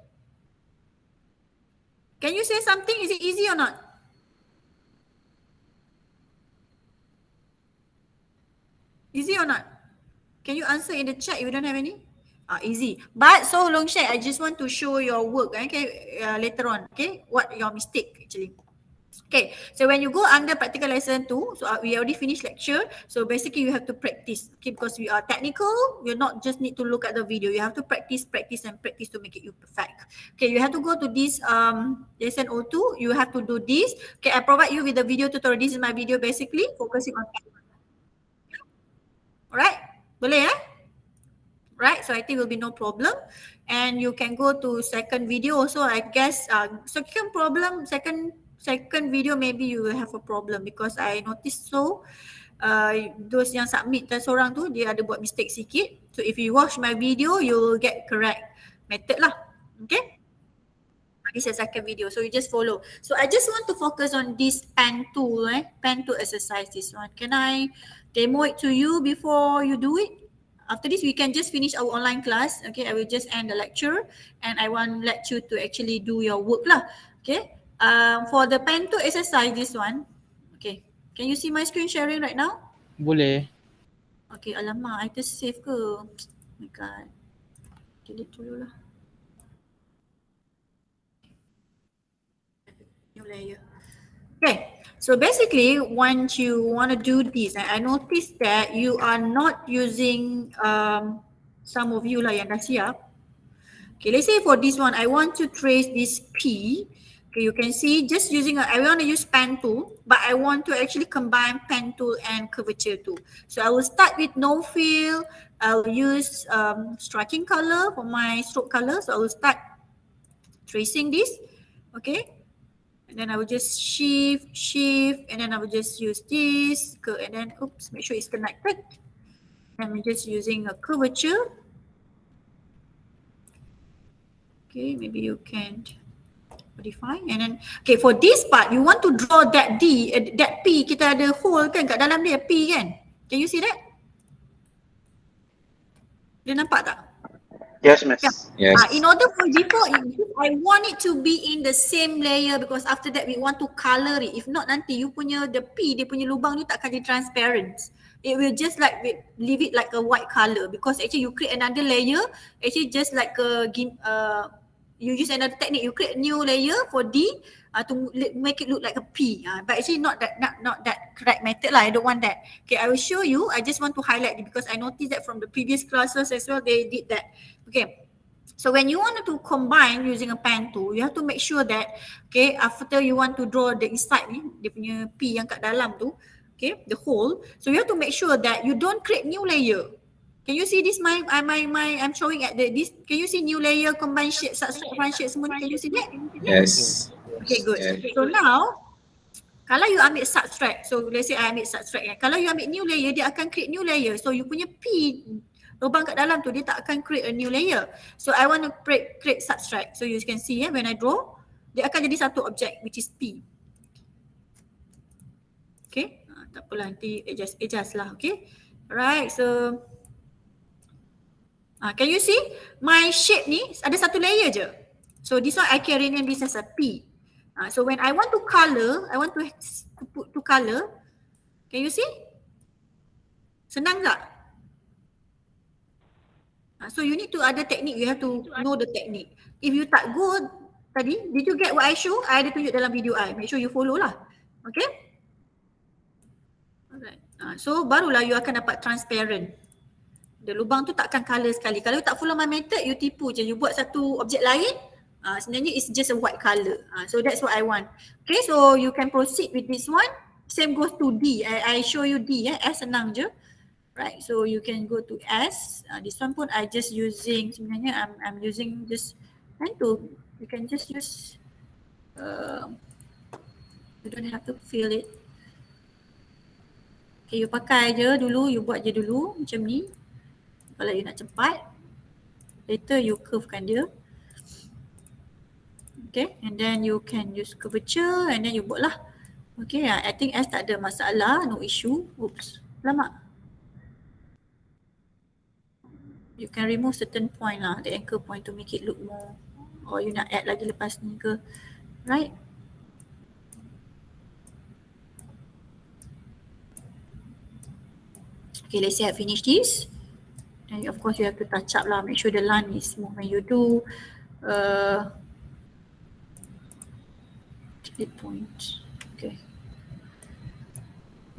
Can you say something? Is it easy or not? Easy or not? Can you answer in the chat if you don't have any? Easy. But so Longshan, I just want to show your work. Okay, later on. Okay, what your mistake actually. Okay, so when you go under practical lesson 2, so we already finished lecture. So basically you have to practice. Okay, because we are technical, you not just need to look at the video. You have to practice and practice to make it you perfect. Okay, you have to go to this lesson 02. You have to do this. Okay, I provide you with the video tutorial. This is my video basically focusing on. Alright, boleh Right, so I think will be no problem. And you can go to second video also, I guess. Second video maybe you will have a problem because I noticed so those yang submit seorang tu dia ada buat mistake sikit. So if you watch my video, you will get correct method lah. Okay. This is second video, so you just follow. So I just want to focus on this pen tool, pen tool exercise. This one, can I demo it to you before you do it? After this, we can just finish our online class. Okay, I will just end the lecture, and I want let you to actually do your work lah. Okay. For the pen tool exercise, this one. Okay, can you see my screen sharing right now? Boleh. Okay, alamak, I tersave ke? Oh my god. Delete dulu lah. New layer. Okay, so basically once you want to do this, I noticed that you are not using, some of you lah yang dah siap, Okay, let's say for this one, I want to trace this P. Okay, you can see just using I want to use pen tool, but I want to actually combine pen tool and curvature tool. So I will start with no fill. I'll use striking color for my stroke color. So I will start tracing this. Okay, and then I will just shift, and then I will just use this, and then oops, make sure it's connected. I'm just using a curvature. Okay, maybe you can modify, and then okay, for this part you want to draw that D, that P, kita ada hole kan kat dalam dia, P kan? Can you see that? Dia nampak tak? Yes, miss. Yeah. In order for I want it to be in the same layer, because after that we want to color it. If not, nanti you punya the P, dia punya lubang tu tak akan jadi transparent. It will just like leave it like a white color, because actually you create another layer. Actually just like you use another technique. You create a new layer for D to make it look like a P. But actually not that correct method lah. I don't want that. Okay, I will show you. I just want to highlight it because I noticed that from the previous classes as well, they did that. Okay. So when you want to combine using a pen tool, you have to make sure that, okay, after you want to draw the inside ni, dia punya P yang kat dalam tu, okay, the hole. So you have to make sure that you don't create new layer. Can you see this? I'm showing at this. Can you see new layer, combine shade, substrate, front shade semua ni? Can you see that? Yes. Okay, good. So now, kalau you ambil subtract, so let's say I ambil subtract kan. Kalau you ambil new layer, dia akan create new layer. So you punya P, lubang kat dalam tu, dia tak akan create a new layer. So I want to create subtract. So you can see when I draw, dia akan jadi satu object which is P. Okay, tak apalah, nanti adjust lah, okay. Alright, so can you see my shape ni ada satu layer je. So this one I can rename this as a P. So when I want to color, I want to put to color. Can you see? Senang tak? So you need to ada technique. You have to know the technique. If you tak go tadi, did you get what I show? I ada tunjuk dalam video I. Make sure you follow lah. Okay? Alright. So barulah you akan dapat transparent. The lubang tu takkan color sekali. Kalau you tak follow my method, you tipu je. You buat satu objek lain, sebenarnya it's just a white color. So that's what I want. Okay, so you can proceed with this one. Same goes to D. I show you D. S senang je. Right, so you can go to S. This one pun I just using, sebenarnya I'm using just pen tool. You can just use, you don't have to fill it. Okay, you pakai je dulu, you buat je dulu macam ni. Kalau you nak cepat, later you curvekan dia. Okay, and then you can use curvature and then you buat lah. Okay, I think S tak ada masalah, no issue. Oops, lama. You can remove certain point lah, the anchor point to make it look more, or you nak add lagi lepas ni ke, right? Okay, let's say I finish this. And of course you have to touch up lah, make sure the line is smooth when you do 3 points. Okay.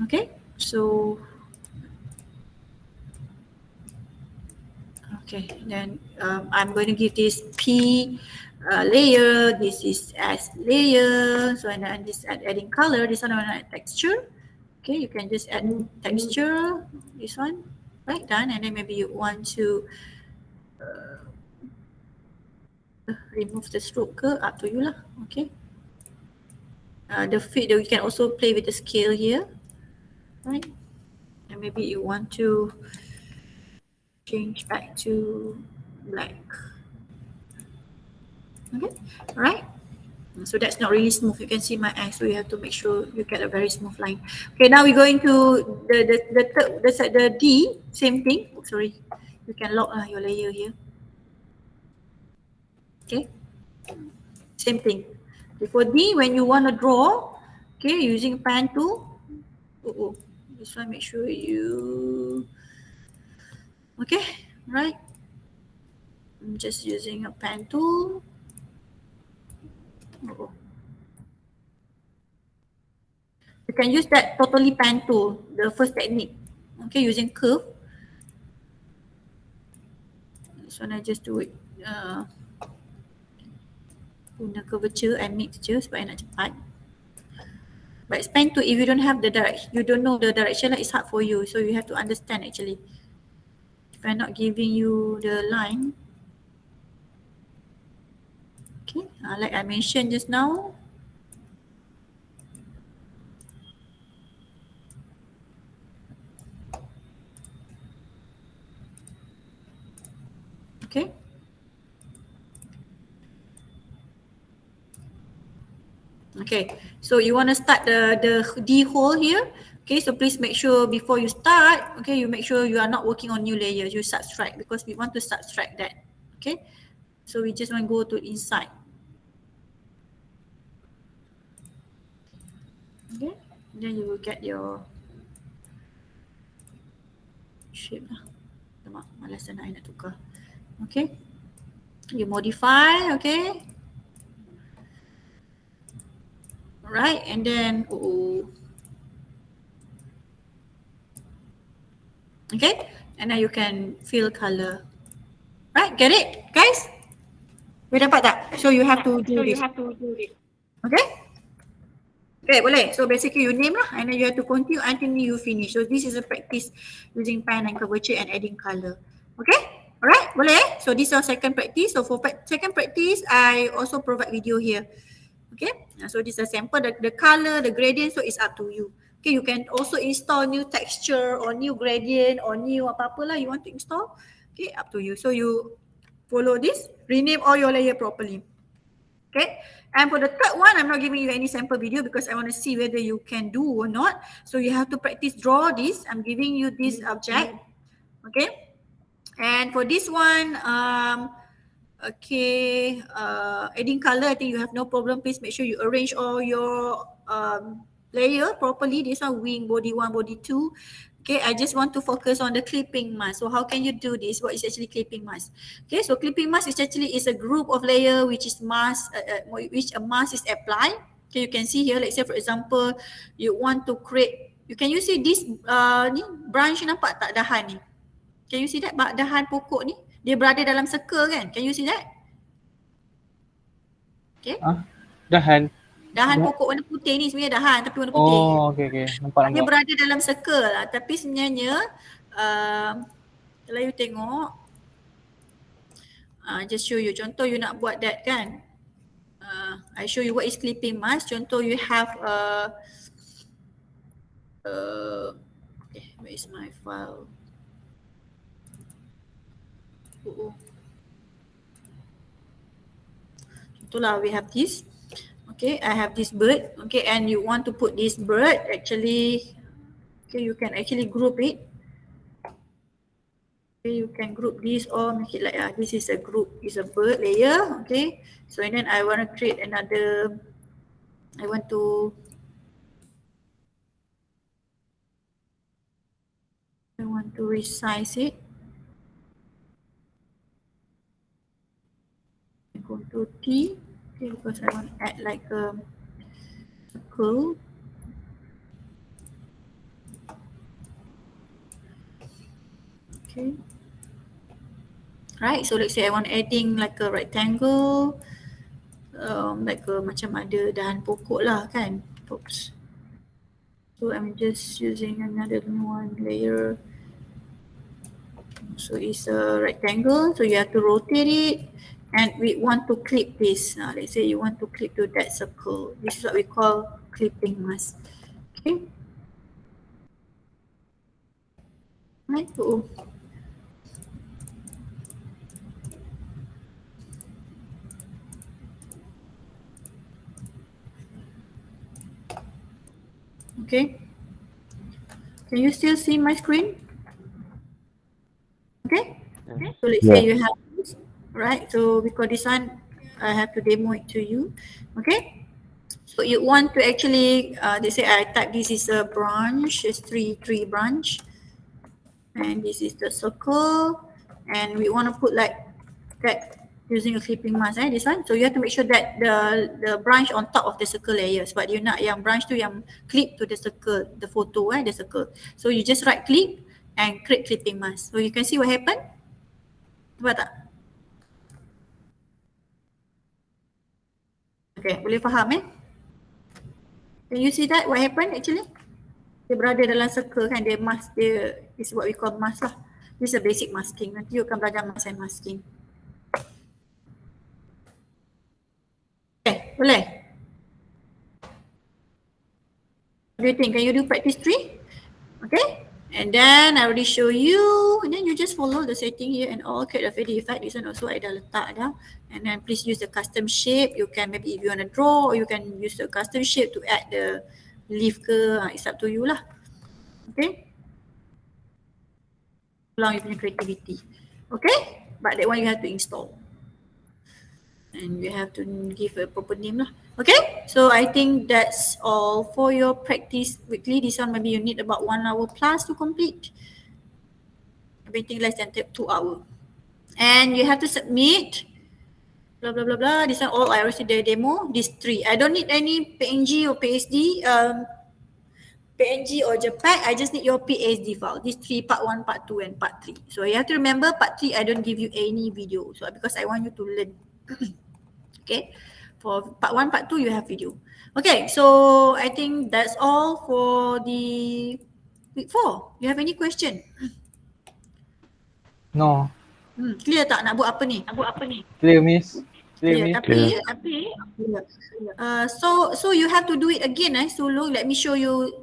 Okay, so okay, then I'm going to give this P layer, this is S layer, so and then this adding color, this one I want to add texture. Okay, you can just add texture, this one, right, done, and then maybe you want to remove the stroke ke, up to you lah, okay. The fit, you can also play with the scale here, right, and maybe you want to change back to black. Okay, alright. So that's not really smooth. You can see my eye, so you have to make sure you get a very smooth line. Okay, now we're going to the D, same thing. Oh, sorry, you can lock your layer here. Okay, same thing. Okay, for D, when you want to draw, okay, using pen tool. This one, make sure you. Okay, right. I'm just using a pen tool. You can use that totally pen tool, the first technique. Okay, using curve. This one I just do it Guna curvature and mix je sebab I nak cepat. But span tu, if you don't have the direction, you don't know the direction, it's hard for you. So you have to understand actually. If I'm not giving you the line. Okay, like I mentioned just now. Okay. Okay, so you want to start the D hole here. Okay, so please make sure before you start, okay, you make sure you are not working on new layers. You subtract because we want to subtract that. Okay, so we just want to go to inside. Okay, then you will get your shape lah. Malas nak tukar. Okay, you modify. Okay, right, and then okay, and then you can fill color. Right, get it, guys? We dapat tak? So you have to do this. Okay? Okay, boleh. So basically you name lah and then you have to continue until you finish. So this is a practice using pen and curvature and adding color. Okay? Alright, boleh? So this is your second practice. So for second practice, I also provide video here. Okay? So this is a sample, the color, the gradient, so it's up to you. Okay, you can also install new texture or new gradient or new apa-apa lah you want to install. Okay, up to you. So you follow this, rename all your layer properly. Okay, and for the third one, I'm not giving you any sample video because I want to see whether you can do or not. So you have to practice draw this. I'm giving you this object. Okay, and for this one, okay, adding color, I think you have no problem. Please make sure you arrange all your layer properly. This one wing, body 1, body 2. Okay, I just want to focus on the clipping mask. So how can you do this? What is actually clipping mask? Okay, so clipping mask is actually a group of layer which is mask, which a mask is applied. Okay, you can see here. Let's say for example, you want to create. Can you see this ni branch nampak tak dahan ni? Can you see that dahan pokok ni? Dia berada dalam circle kan? Can you see that? Okay. Dahan. Dahan pokok warna putih ni sebenarnya dahan tapi warna putih. Oh, okay. Nampak. Dia berada dalam circle lah. Tapi sebenarnya kalau you tengok, just show you. Contoh you nak buat that kan. I show you what is clipping mask. Contoh you have where is my file? Contohlah we have this. Okay, I have this bird. Okay, and you want to put this bird actually. Okay, you can actually group it. Okay, you can group this or make it like this is a group, is a bird layer. Okay, so and then I want to create another. I want to resize it. I go to T. Okay, because I want to add like a circle. Okay. Right, so let's say I want adding like a rectangle, like a macam ada dahan pokok lah kan. Oops. So I'm just using another one layer. So it's a rectangle, so you have to rotate it. And we want to clip this. Let's say you want to clip to that circle. This is what we call clipping mask. Okay. Right. Okay. Can you still see my screen? Okay. So let's say you have this, right? So because this one, I have to demo it to you. Okay. So you want to actually, they say I type this is a branch, it's three branch, and this is the circle, and we want to put like that using a clipping mask. This one. So you have to make sure that the branch on top of the circle layer, but you nak yang branch tu yang clip to the circle, the photo, the circle. So you just right click and create clipping mask. So you can see what happened. Nampak tak? Okay, boleh faham Can you see that? What happened actually? Dia berada dalam circle kan, dia mask, dia is what we call mask lah. This is a basic masking. Nanti you akan belajar mask and masking. Okay, boleh? What do you think? Can you do practice 3? Okay, and then I already show you, and then you just follow the setting here and all, create a 3D effect. This one also I dah letak dah. And then please use the custom shape. You can maybe if you want to draw, or you can use the custom shape to add the leaf ke, it's up to you lah. Okay, along you punya creativity. Okay, but that one you have to install. And you have to give a proper name lah. Okay, so I think that's all for your practice weekly. This one maybe you need about 1 hour plus to complete. Everything less than 2 hours. And you have to submit blah blah blah blah. This one all I already the demo. These 3. I don't need any PNG or PSD. PNG or JPEG. I just need your PSD file. These 3, part 1, part 2 and part 3. So you have to remember part 3 I don't give you any video. So because I want you to learn. Okay, for part 1, part 2 you have video. Okay, so I think that's all for the week 4. You have any question? No. Clear tak nak buat apa ni? Clear, Miss. Clear, Miss. Tapi so you have to do it again So let me show you.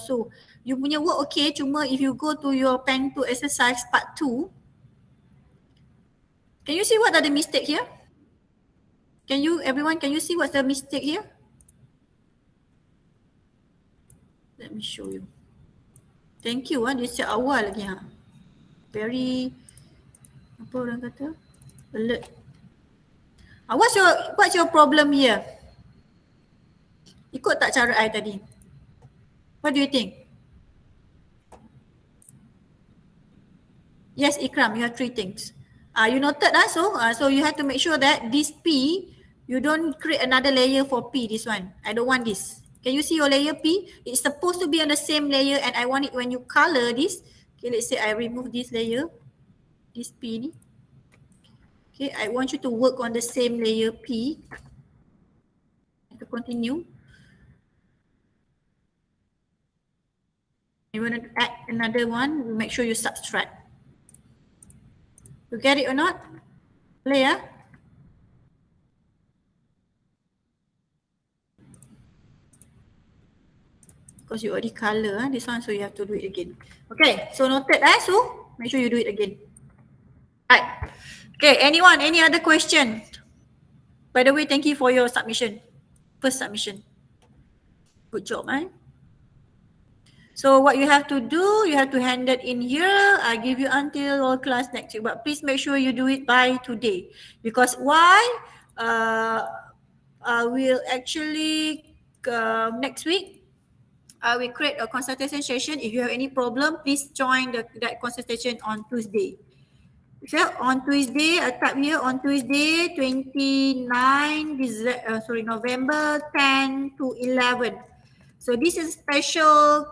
So you punya work okay, cuma if you go to your pen 2 exercise part 2, can you see what are the mistake here? Everyone, can you see what's the mistake here? Let me show you. Thank you dia siap awal lagi Very, apa orang kata? Alert. What's your problem here? Ikut tak cara I tadi? What do you think? Yes, Ikram, you have 3 things. You noted so you have to make sure that this P, you don't create another layer for P, this one. I don't want this. Can you see your layer P? It's supposed to be on the same layer and I want it when you color this. Okay, let's say I remove this layer, this P ni. Okay, I want you to work on the same layer P. To continue. You want to add another one, make sure you subtract. You get it or not? Boleh Because you already color this one, so you have to do it again. Okay, so noted so make sure you do it again. Right. Okay, anyone, any other question? By the way, thank you for your submission. First submission. Good job, So what you have to do, you have to hand it in here. I give you until all class next week, but please make sure you do it by today. Because why? We'll actually next week I will create a consultation session. If you have any problem, please join that consultation on Tuesday. So on Tuesday, I type here on Tuesday 29 November 10 to 11. So this is special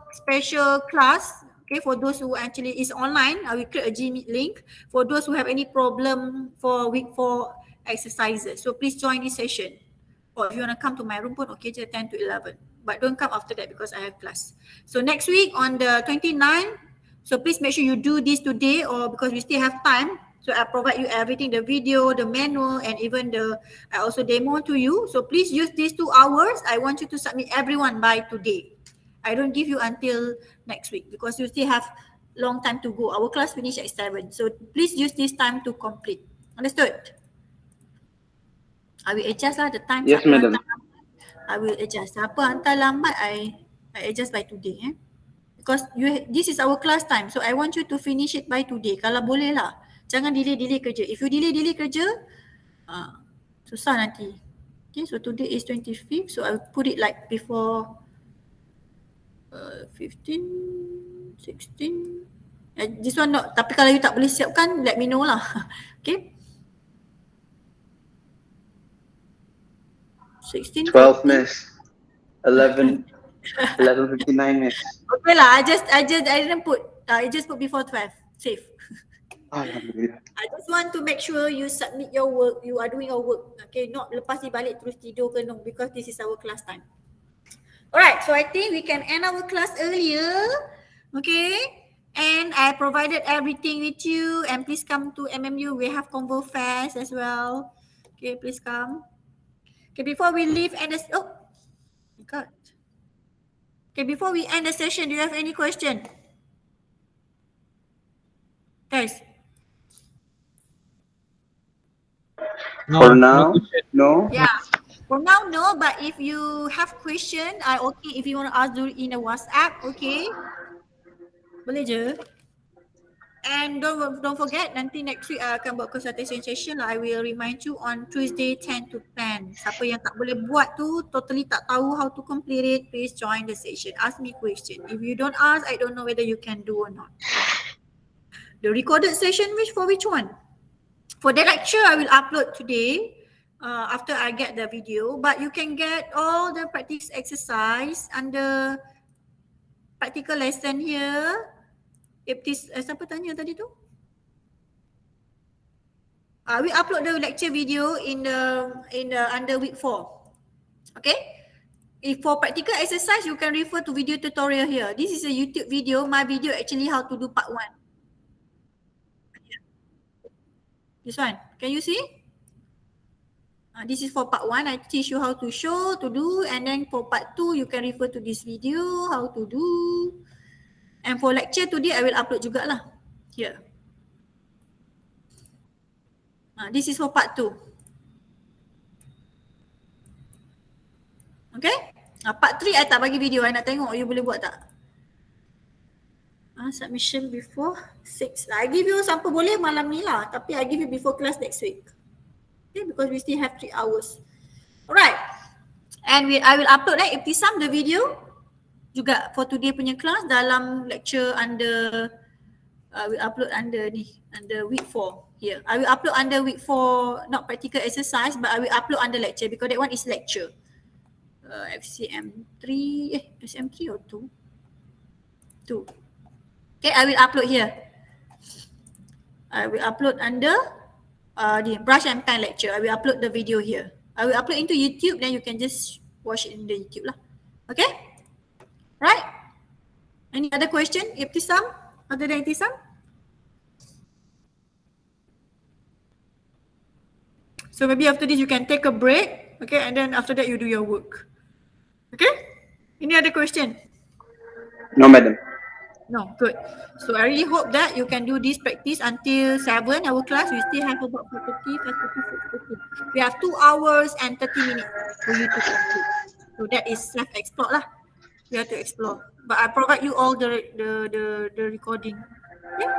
class. Okay, for those who actually is online, I will create a Gmeet link. For those who have any problem for week 4 exercises, so please join this session. Or if you want to come to my room pun okay je 10 to 11. But don't come after that because I have class. So next week on the 29th, so please make sure you do this today or because we still have time. So I provide you everything, the video, the manual, and even I also demo to you. So please use these 2 hours. I want you to submit everyone by today. I don't give you until next week because you still have long time to go. Our class finish at 7. So please use this time to complete. Understood? I will adjust the time. Yes, madam. I will adjust. Siapa hantar lambat, I adjust by today. Because this is our class time. So I want you to finish it by today. Kalau boleh lah. Jangan delay kerja. If you delay kerja, susah nanti. Okay, so today is 25th. So I'll put it like before 15, 16. This one not. Tapi kalau you tak boleh siapkan, let me know lah. Okay. 16, 12, miss. 11, 11:59, miss. Okay lah, I didn't put, I just put before 12, safe. Alhamdulillah. I just want to make sure you submit your work, you are doing your work. Okay, not lepas ni balik terus tidur ke no, because this is our class time. Alright, so I think we can end our class earlier. Okay, and I provided everything with you, and please come to MMU. We have Convo Fest as well. Okay, please come. Okay, before we leave and oh my god. Okay, before we end the session, do you have any question? Guys, For now, no. yeah. For now, no, but if you have question, okay, if you want to ask in a WhatsApp, okay. Boleh je. And don't forget, nanti next week I akan buat consultation session lah. I will remind you on Tuesday 10 to 10. Siapa yang tak boleh buat tu, totally tak tahu how to complete it, please join the session. Ask me question. If you don't ask, I don't know whether you can do or not. The recorded session, for which one? For the lecture, I will upload today after I get the video. But you can get all the practice exercise under practical lesson here. Siapa tanya tadi tu? We upload the lecture video in the under week 4. Okay? If for practical exercise, you can refer to video tutorial here. This is a YouTube video. My video actually how to do part 1. This one. Can you see? This is for part 1. I teach you how to show, to do. And then for part 2, you can refer to this video, how to do. And for lecture today, I will upload juga lah. Here. This is for part 2. Okay? Part 3, I tak bagi video. I nak tengok you boleh buat tak? Submission before 6. I give you sample boleh malam ni lah. Tapi I give you before class next week. Okay, because we still have 3 hours. Alright. And I will upload Ibtisam the video juga for today punya class dalam lecture under we upload under week 4 here. I will upload under week 4, not practical exercise, but I will upload under lecture because that one is lecture. FCM3, SM3 or 2? 2. Okay, I will upload here. I will upload under the brush and pen lecture. I will upload the video here. I will upload into YouTube, then you can just watch it in the YouTube lah. Okay? Right? Any other question? Ibtisam? Other than Ibtisam? So maybe after this you can take a break. Okay, and then after that you do your work. Okay? Any other question? No, madam. No, good. So I really hope that you can do this practice until 7. Our class, we still have about 4:30, 5:30, 6:30. We have 2 hours and 30 minutes for you to complete. So that is self-explore lah. You have to explore. But I provide you all the recording. Okay?